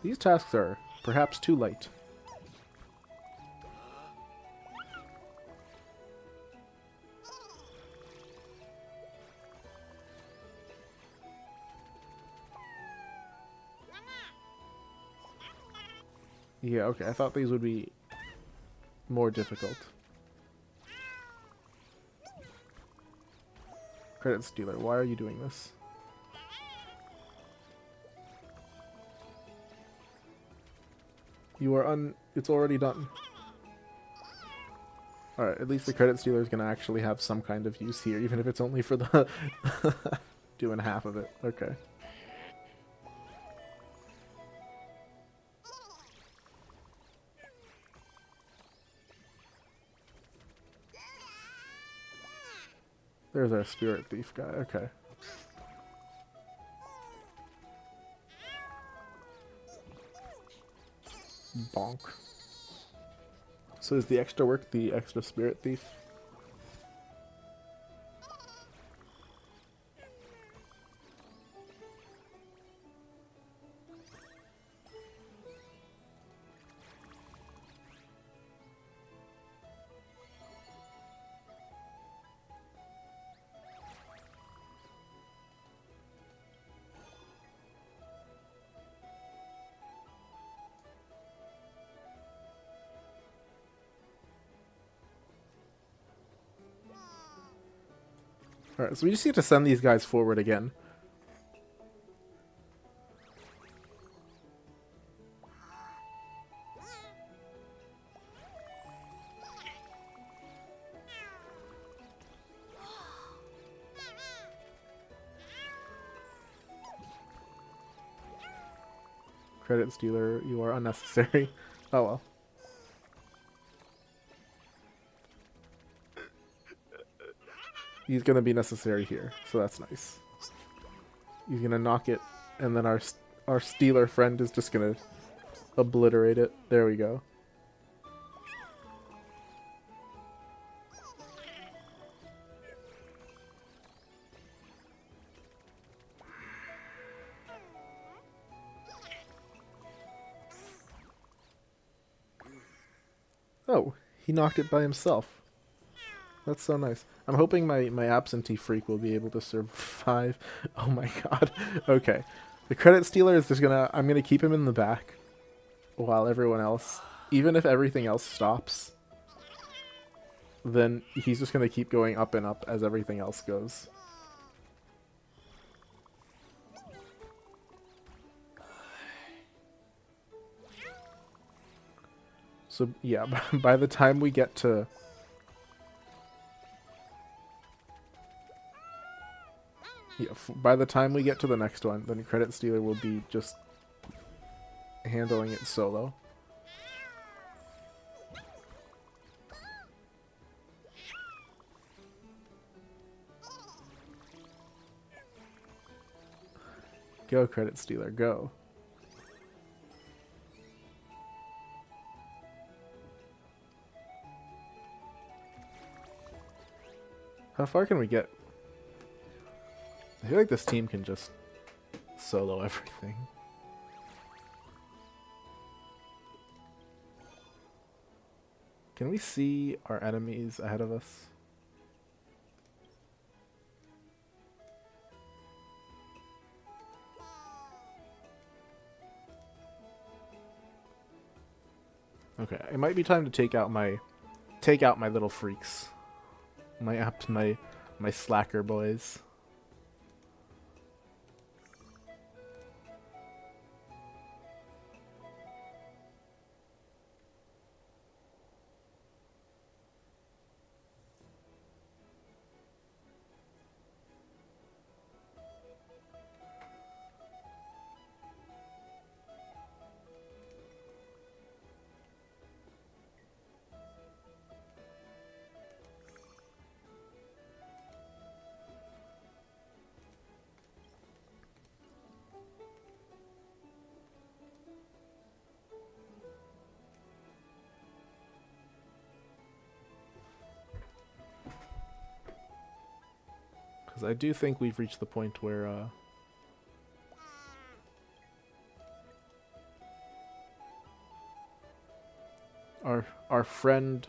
These tasks are perhaps too light. Yeah, okay, I thought these would be more difficult. Credit Stealer, why are you doing this? You are it's already done. Alright, at least the Credit Stealer is going to actually have some kind of use here, even if it's only for the... doing half of it. Okay. There's our Spirit Thief guy. Okay. Bonk. So is the extra work the extra Spirit Thief? Alright, so we just need to send these guys forward again. Credit Stealer, you are unnecessary. Oh well. He's gonna be necessary here, so that's nice. He's gonna knock it, and then our Stealer friend is just gonna obliterate it. There we go. Oh, he knocked it by himself. That's so nice. I'm hoping my absentee freak will be able to survive. Oh my god. Okay. The Credit Stealer is just gonna... I'm gonna keep him in the back while everyone else... Even if everything else stops, then he's just gonna keep going up and up as everything else goes. So, yeah, by the time we get to... Yeah, by the time we get to the next one, then Credit Stealer will be just handling it solo. Go, Credit Stealer, go. How far can we get? I feel like this team can just solo everything. Can we see our enemies ahead of us? Okay, it might be time to take out my little freaks. My slacker boys. Because I do think we've reached the point where our friend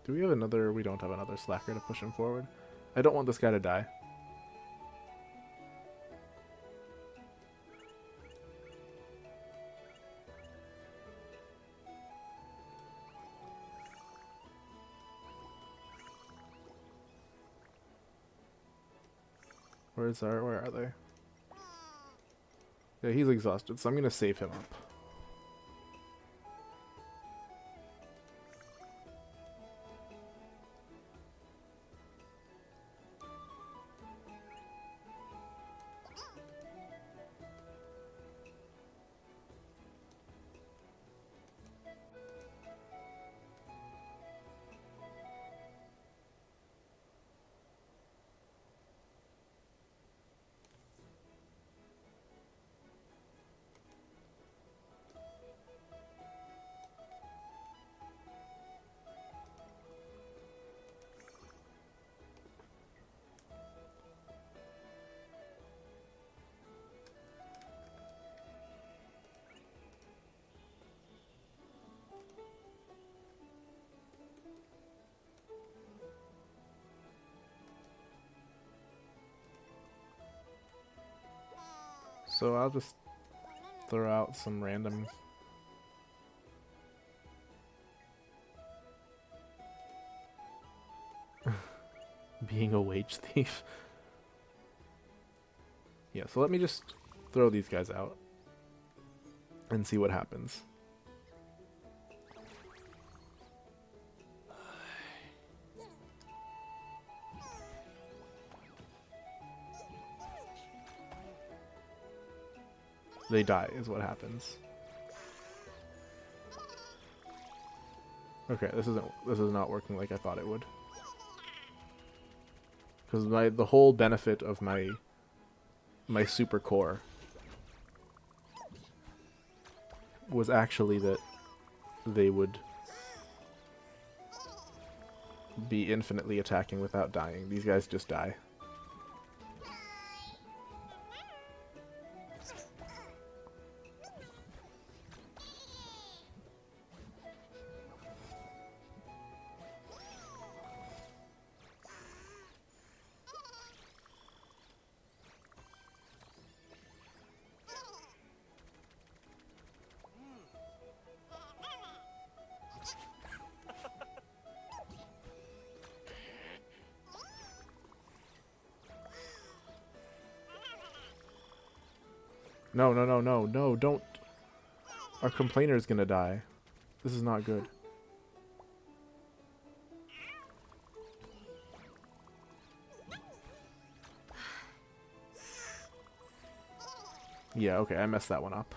Do we have another? We don't have another slacker to push him forward. I don't want this guy to die. Where are they? Yeah, he's exhausted, so I'm gonna save him up. So I'll just throw out some random... Being a wage thief. Yeah, so let me just throw these guys out and see what happens. They die is what happens. Okay, this is not working like I thought it would. Because the whole benefit of my super core was actually that they would be infinitely attacking without dying. These guys just die. No, no, no, no, no, don't. Our complainer is gonna die. This is not good. Yeah, okay, I messed that one up.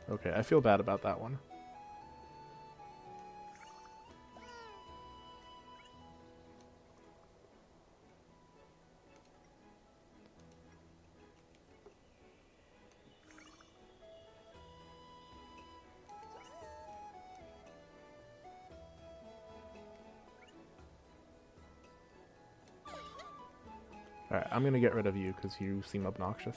Okay, I feel bad about that one. Alright, I'm gonna get rid of you because you seem obnoxious.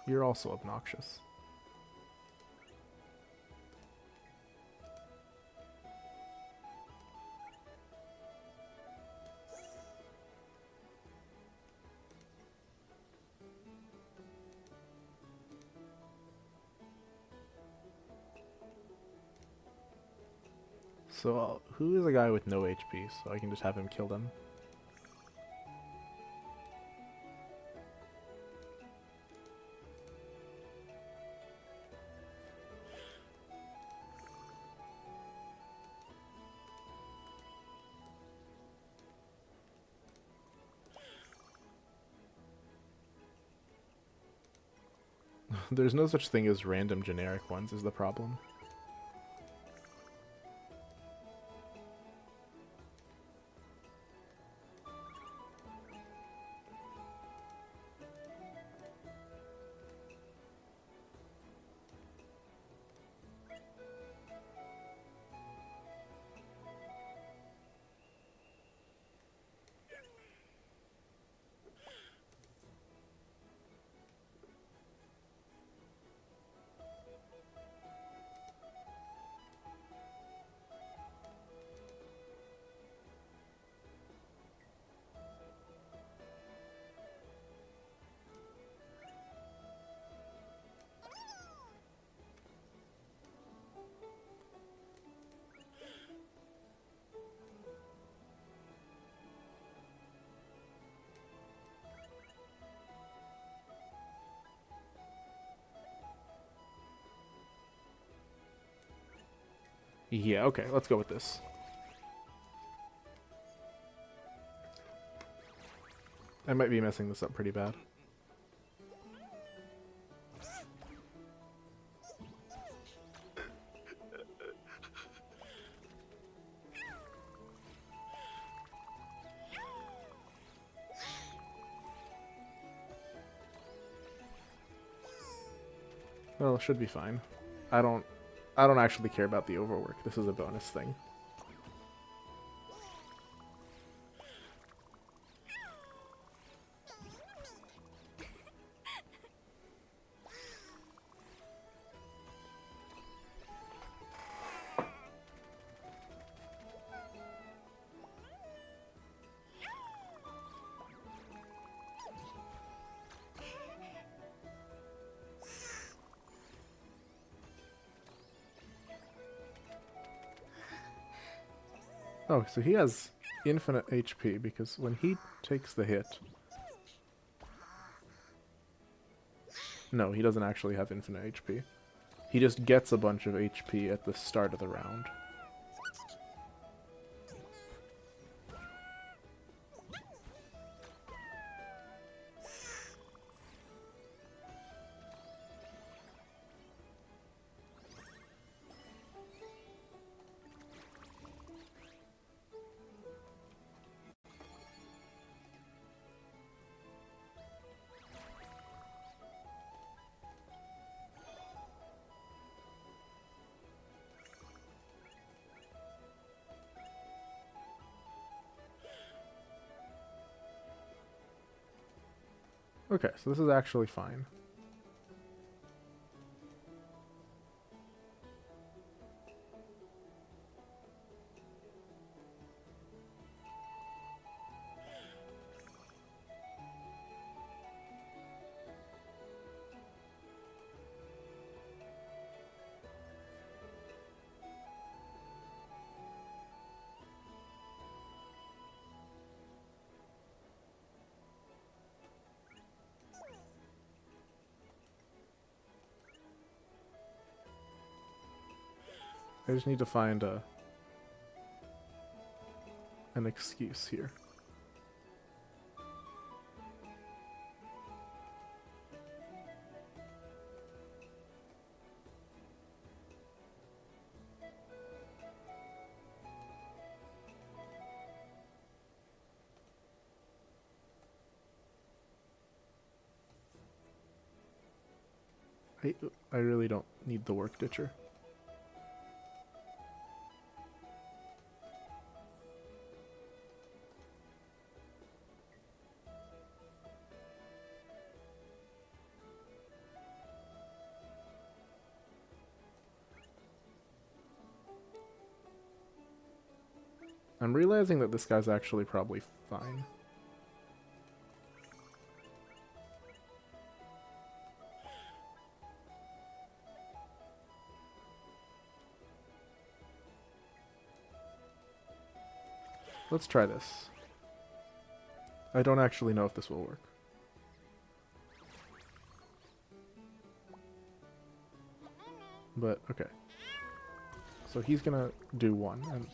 You're also obnoxious. So, who is a guy with no HP, so I can just have him kill them? There's no such thing as random generic ones is the problem. Yeah, okay, let's go with this. I might be messing this up pretty bad. Well, it should be fine. I don't actually care about the overwork. This is a bonus thing. Oh, so he has infinite HP because when he takes the hit... No, he doesn't actually have infinite HP. He just gets a bunch of HP at the start of the round. Okay, so this is actually fine. I just need to find an excuse here. I really don't need the work ditcher. I'm realizing that this guy's actually probably fine. Let's try this. I don't actually know if this will work. But, okay. So he's gonna do one, and...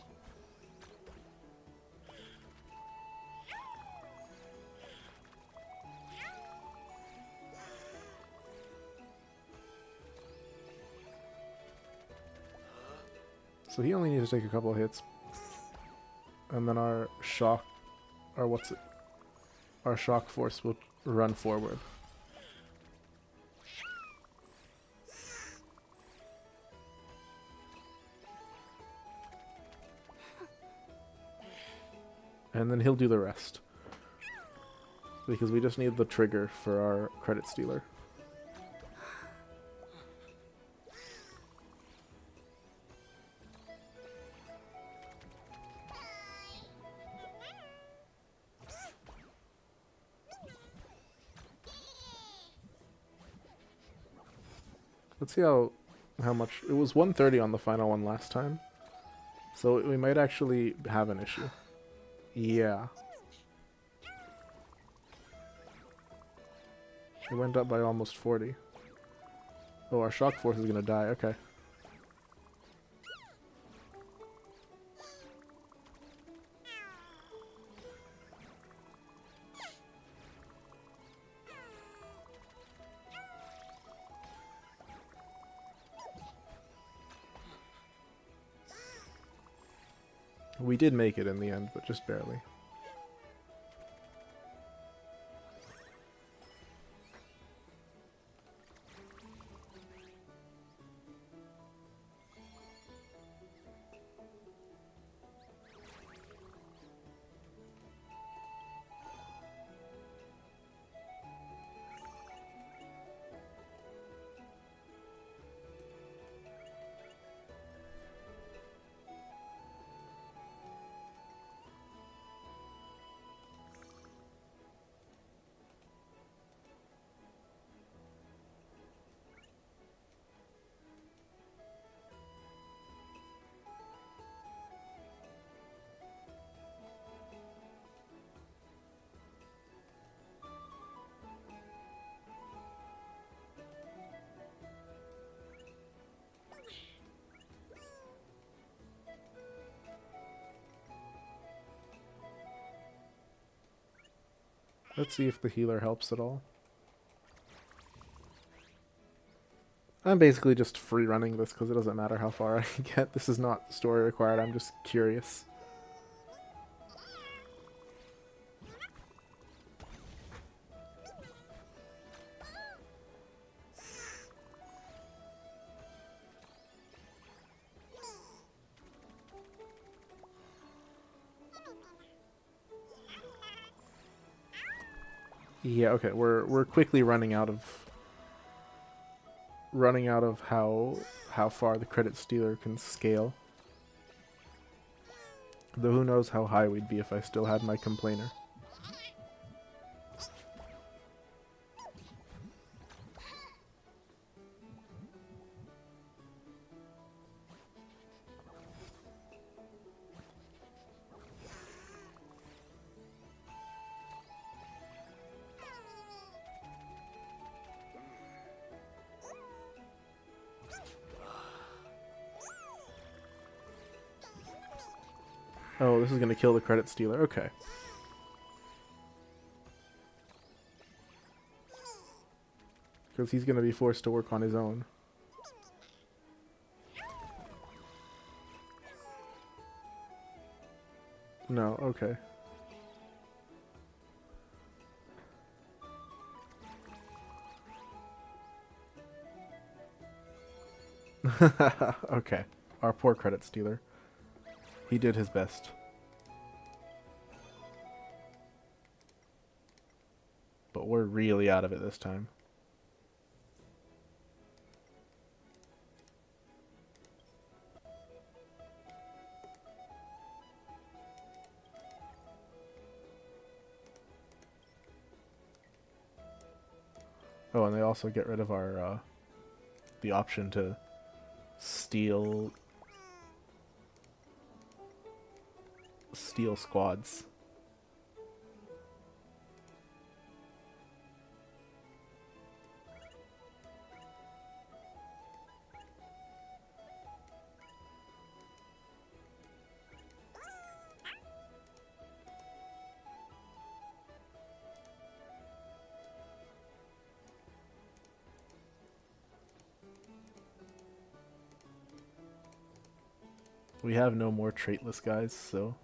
So he only needs to take a couple of hits. And then our shock... Or what's it? Our shock force will run forward. And then he'll do the rest. Because we just need the trigger for our credit stealer. Let's see how much... It was 130 on the final one last time. So we might actually have an issue. Yeah. It went up by almost 40. Oh, our shock force is gonna die. Okay. We did make it in the end, but just barely. Let's see if the healer helps at all. I'm basically just free running this because it doesn't matter how far I get. This is not story required, I'm just curious. Yeah, okay, we're quickly running out of how far the credit stealer can scale. Though who knows how high we'd be if I still had my complainer. Oh, this is gonna kill the credit stealer. Okay. Because he's gonna be forced to work on his own. No, okay. Okay. Our poor credit stealer. He did his best. But we're really out of it this time. Oh, and they also get rid of our, the option to steal squads. We have no more traitless guys, so...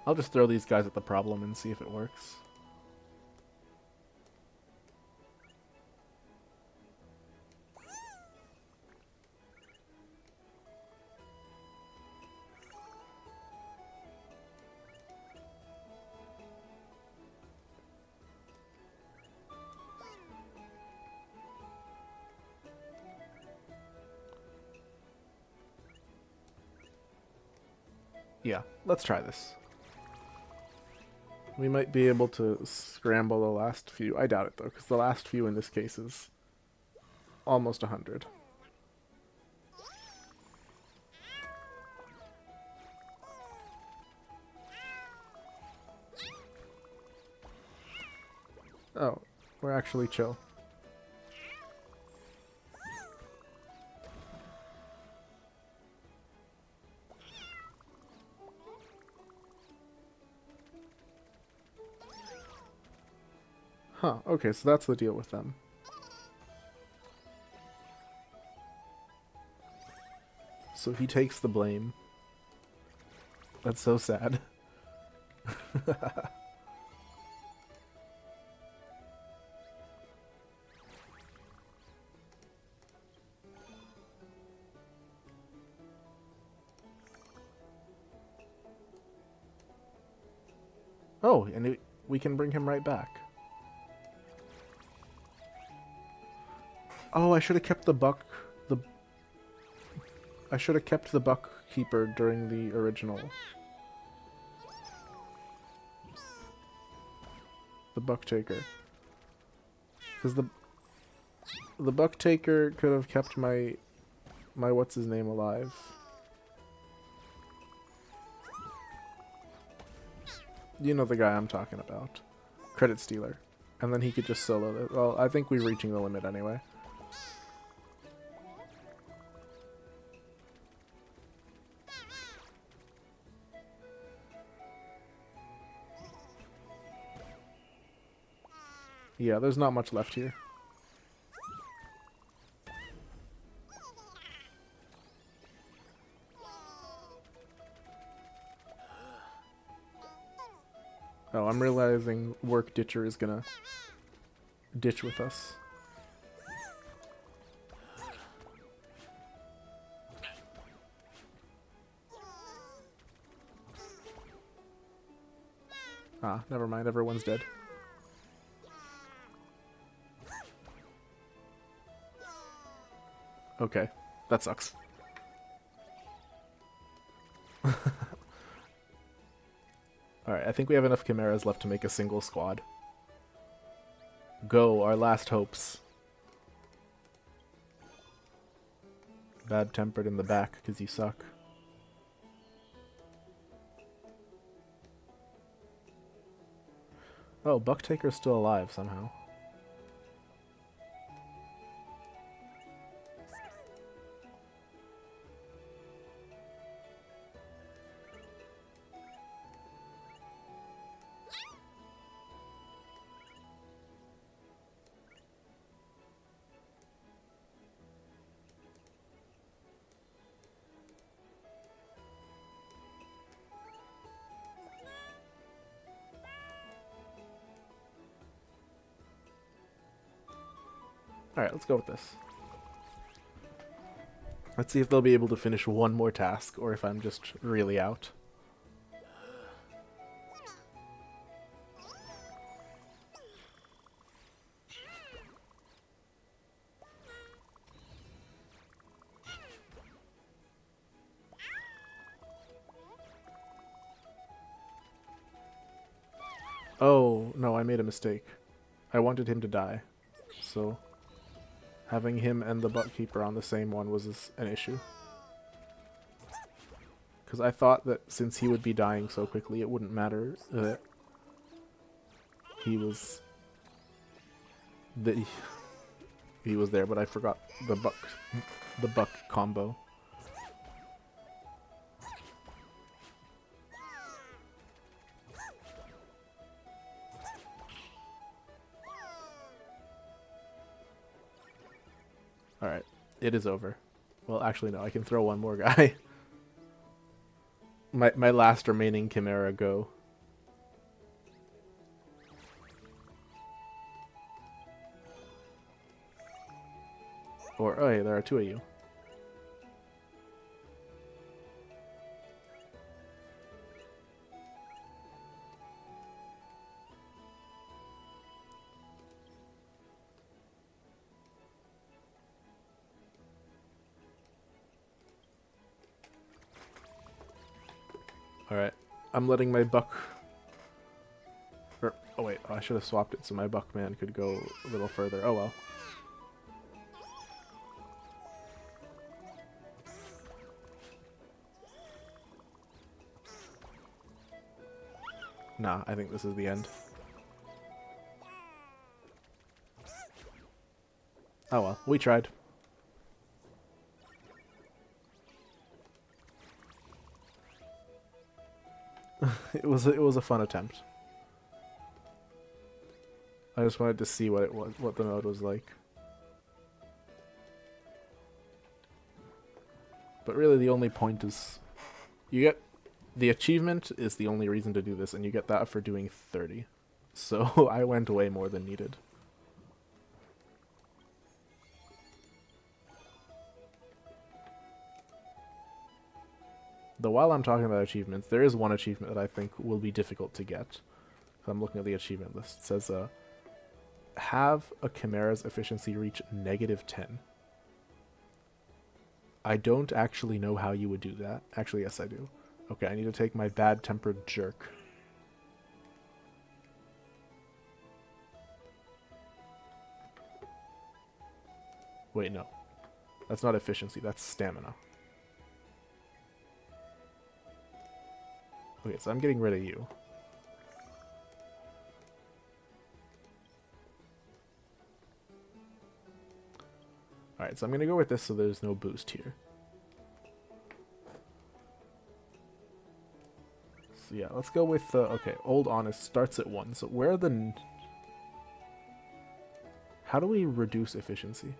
I'll just throw these guys at the problem and see if it works. Yeah, let's try this. We might be able to scramble the last few. I doubt it, though, because the last few in this case is almost 100. Oh, we're actually chill. Huh, okay, so that's the deal with them. So he takes the blame. That's so sad. Oh, and we can bring him right back. Oh, I should have kept the buck. I should have kept the buck keeper during the original. The buck taker. Because the buck taker could have kept my what's his name alive. You know the guy I'm talking about. Credit stealer. And then he could just solo it. Well, I think we're reaching the limit anyway. Yeah, there's not much left here. Oh, I'm realizing Work Ditcher is gonna ditch with us. Ah, never mind, everyone's dead. Okay, that sucks. Alright, I think we have enough chimeras left to make a single squad. Go, our last hopes. Bad-tempered in the back, because you suck. Oh, Bucktaker's still alive somehow. Alright, let's go with this. Let's see if they'll be able to finish one more task, or if I'm just really out. Oh, no, I made a mistake. I wanted him to die. So, having him and the Buckkeeper on the same one was an issue. Because I thought that since he would be dying so quickly, it wouldn't matter that he was... that he was there, but I forgot the buck combo. Alright, it is over. Well, actually, no, I can throw one more guy. my last remaining chimera go. Or, oh, hey, there are two of you. Alright, I'm letting my buck... oh wait, I should have swapped it so my buckman could go a little further. Oh well. Nah, I think this is the end. Oh well, we tried. it was a fun attempt. I just wanted to see what the mode was like. But really the only point is you get the achievement is the only reason to do this, and you get that for doing 30. So I went way more than needed. Though while I'm talking about achievements, there is one achievement that I think will be difficult to get. I'm looking at the achievement list. It says, have a chimera's efficiency reach -10. I don't actually know how you would do that. Actually, yes, I do. Okay, I need to take my bad-tempered jerk. Wait, no. That's not efficiency, that's stamina. Okay, so I'm getting rid of you. Alright, so I'm going to go with this so there's no boost here. So yeah, let's go with, okay, Old Honest starts at 1. So where are the... How do we reduce efficiency?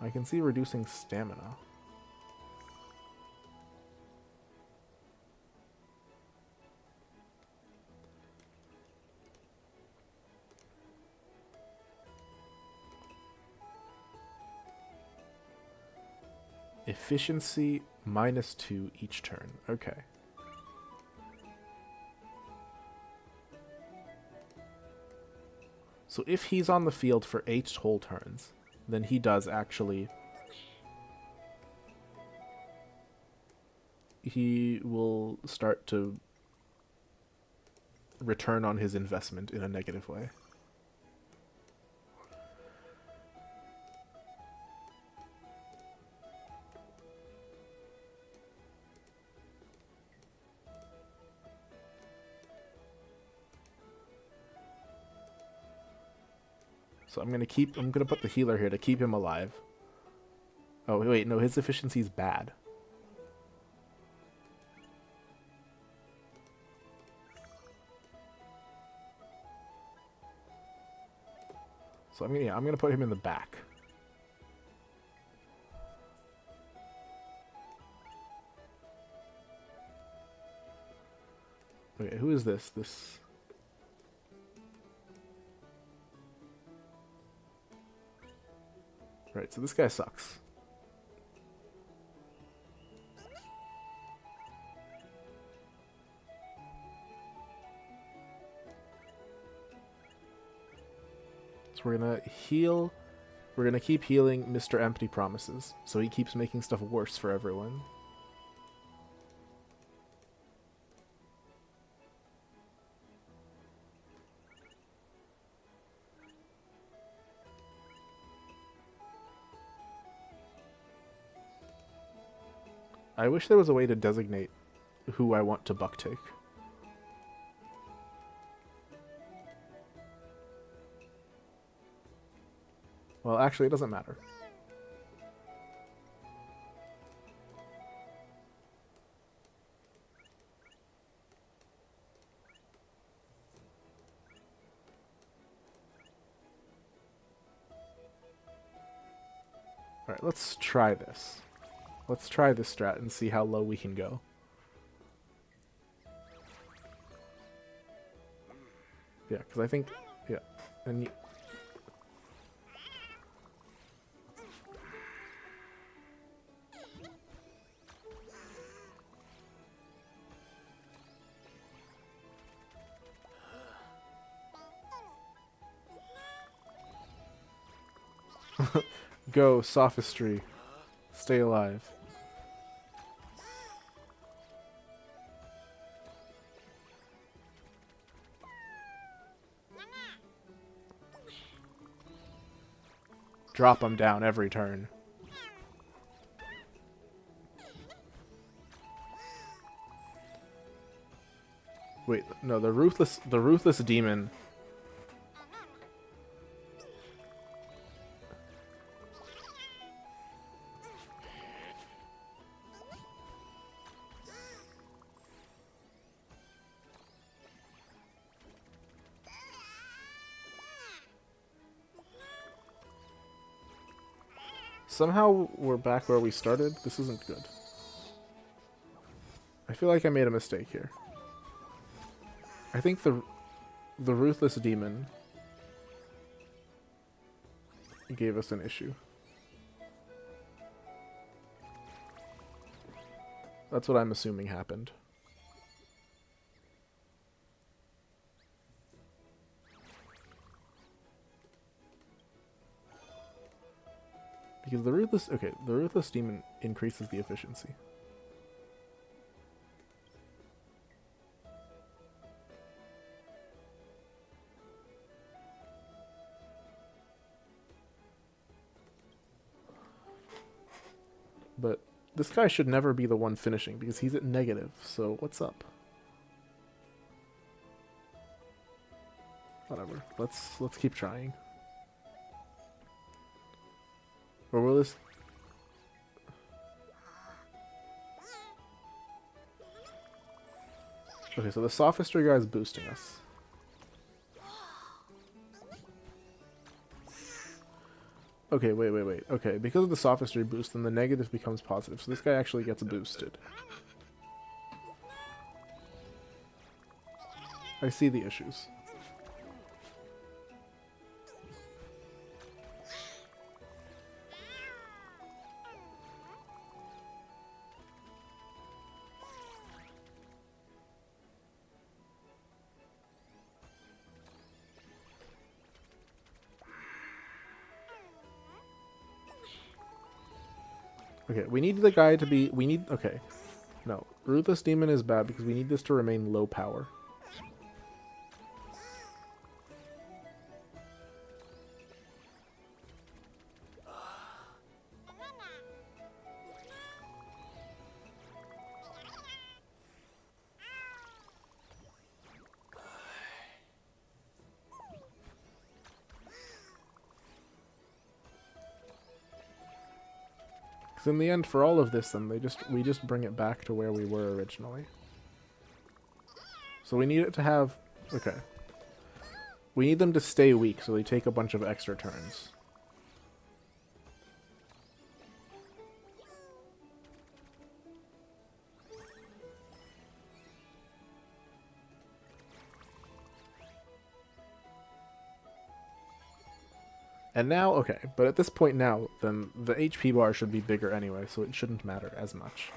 I can see reducing stamina. Efficiency -2 each turn. Okay. So if he's on the field for 8 whole turns, then he does actually... He will start to return on his investment in a negative way. So I'm gonna put the healer here to keep him alive. Oh wait, no, his efficiency's bad. So I'm gonna put him in the back. Okay, who is this? Right, so this guy sucks. So we're gonna heal. We're gonna keep healing Mr. Empty Promises, so he keeps making stuff worse for everyone. I wish there was a way to designate who I want to buck take. Well, actually, it doesn't matter. Alright, let's try this. Let's try this strat and see how low we can go. Yeah, because I think... Yeah. And go, sophistry. Stay alive. Drop him down every turn. Wait, no, the ruthless demon. Somehow we're back where we started. This isn't good. I feel like I made a mistake here. I think the ruthless demon gave us an issue. That's what I'm assuming happened. Because the ruthless demon increases the efficiency. But this guy should never be the one finishing because he's at negative, so what's up? Whatever. Let's keep trying. Or will this... Okay, so the sophistry guy is boosting us. Okay, wait. Okay, because of the sophistry boost, then the negative becomes positive, so this guy actually gets boosted. I see the issues. Okay, we need the guy to be... Okay. No. Ruthless Demon is bad because we need this to remain low power. Because in the end, for all of this, then we just bring it back to where we were originally. So we need it to have... Okay. We need them to stay weak, so they take a bunch of extra turns. And now, okay, but at this point now, then the HP bar should be bigger anyway, so it shouldn't matter as much.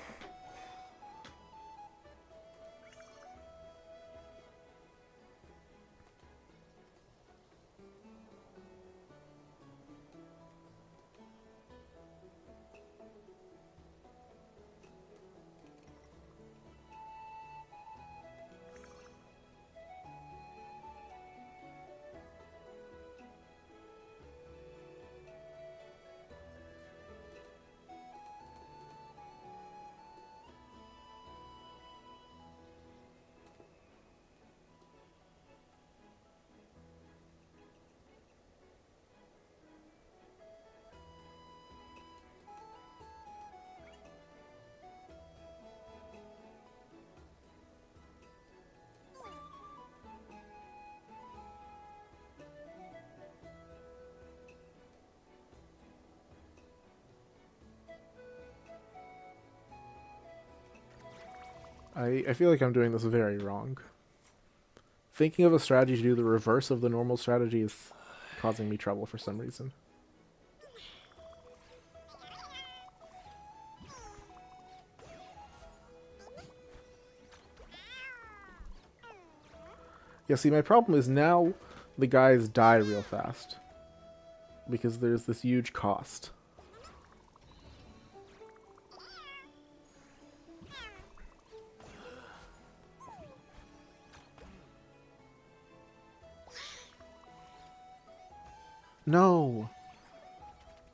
I feel like I'm doing this very wrong. Thinking of a strategy to do the reverse of the normal strategy is causing me trouble for some reason. Yeah, see, my problem is now the guys die real fast. Because there's this huge cost. No!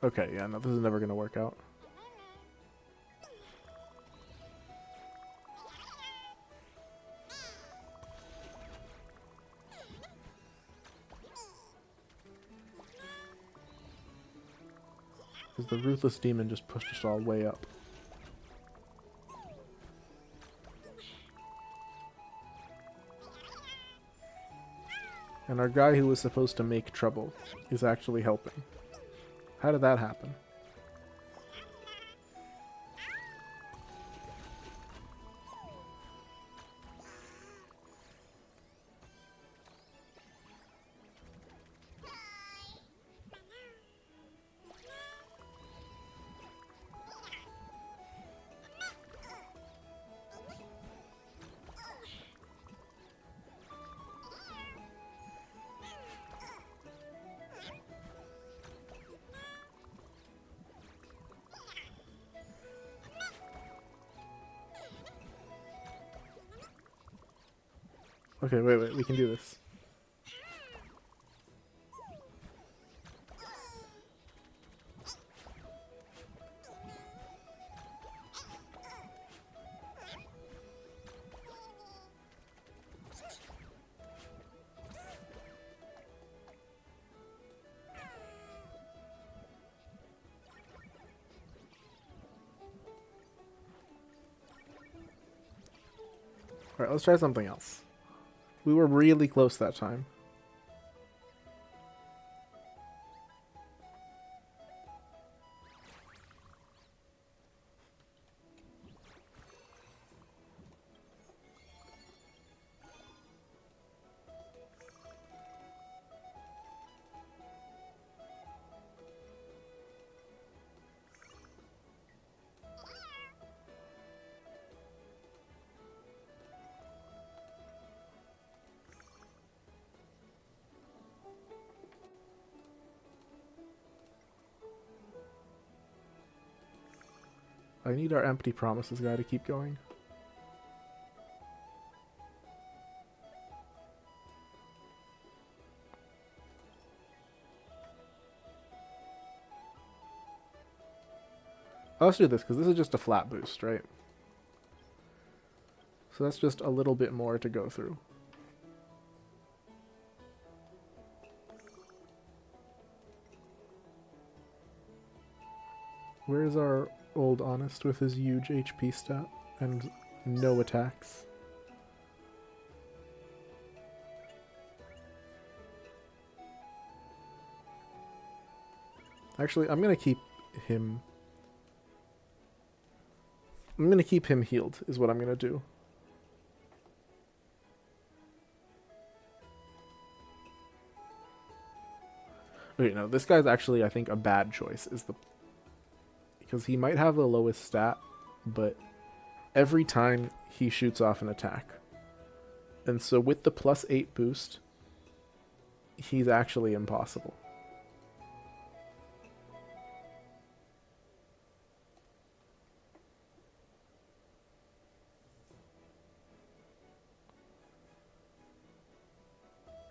Okay, yeah, no, this is never going to work out. Because the Ruthless Demon just pushed us all way up. And our guy who was supposed to make trouble is actually helping. How did that happen? Okay, wait, we can do this. Alright, let's try something else. We were really close that time. I need our empty promises guy to keep going. Oh, let's do this, because this is just a flat boost, right? So that's just a little bit more to go through. Where's our... old Honest with his huge HP stat and no attacks. Actually, I'm gonna keep him healed, is what I'm gonna do. Okay, no, this guy's actually, I think, a bad choice, because he might have the lowest stat, but every time he shoots off an attack. And so with the +8 boost, he's actually impossible.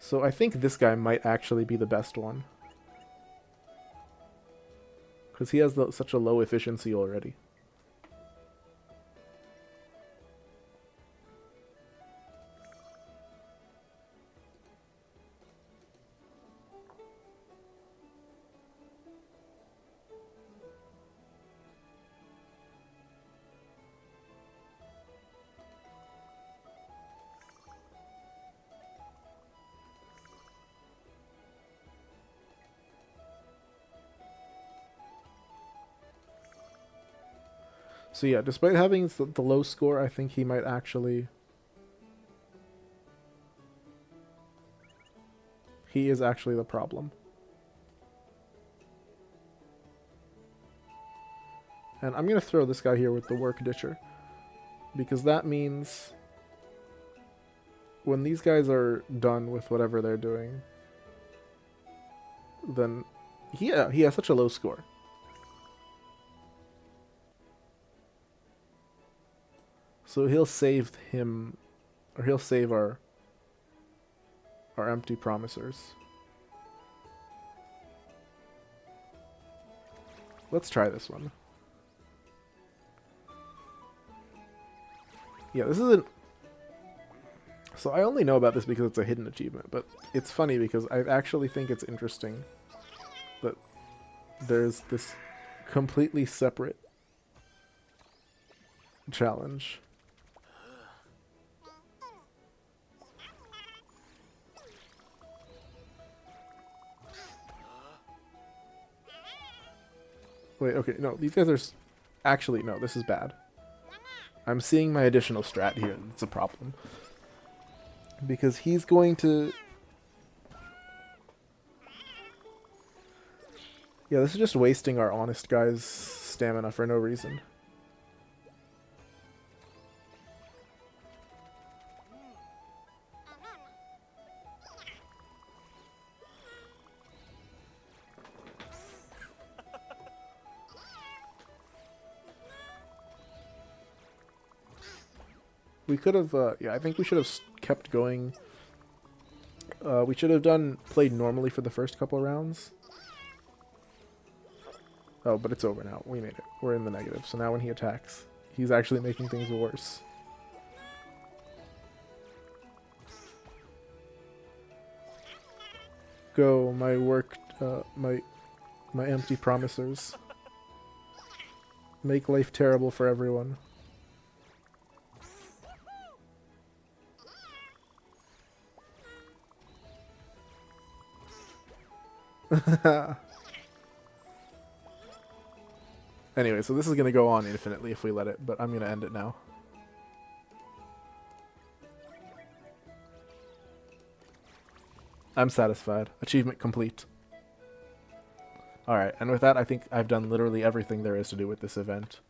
So I think this guy might actually be the best one. Because he has such a low efficiency already. So yeah, despite having the low score, I think he might actually... He is actually the problem. And I'm going to throw this guy here with the Work Ditcher. Because that means... when these guys are done with whatever they're doing, then... Yeah, he has such a low score. So he'll save him, or he'll save our empty promisers. Let's try this one. Yeah, this isn't... So I only know about this because it's a hidden achievement, but it's funny because I actually think it's interesting that there's this completely separate challenge. Wait, okay, no, these guys are... Actually, no, this is bad. I'm seeing my additional strat here, and it's a problem. Because he's going to... Yeah, this is just wasting our honest guy's stamina for no reason. We could have, yeah, I think we should have kept going. We should have played normally for the first couple rounds. Oh, but it's over now. We made it. We're in the negative. So now when he attacks, he's actually making things worse. Go, my work, my empty promisers. Make life terrible for everyone. Anyway, so this is going to go on infinitely if we let it, but I'm going to end it now. I'm satisfied. Achievement complete. Alright, and with that, I think I've done literally everything there is to do with this event.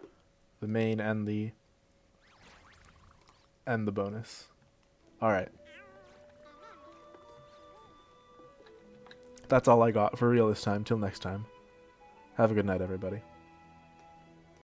The main and the bonus. Alright. That's all I got for real this time. Till next time. Have a good night, everybody.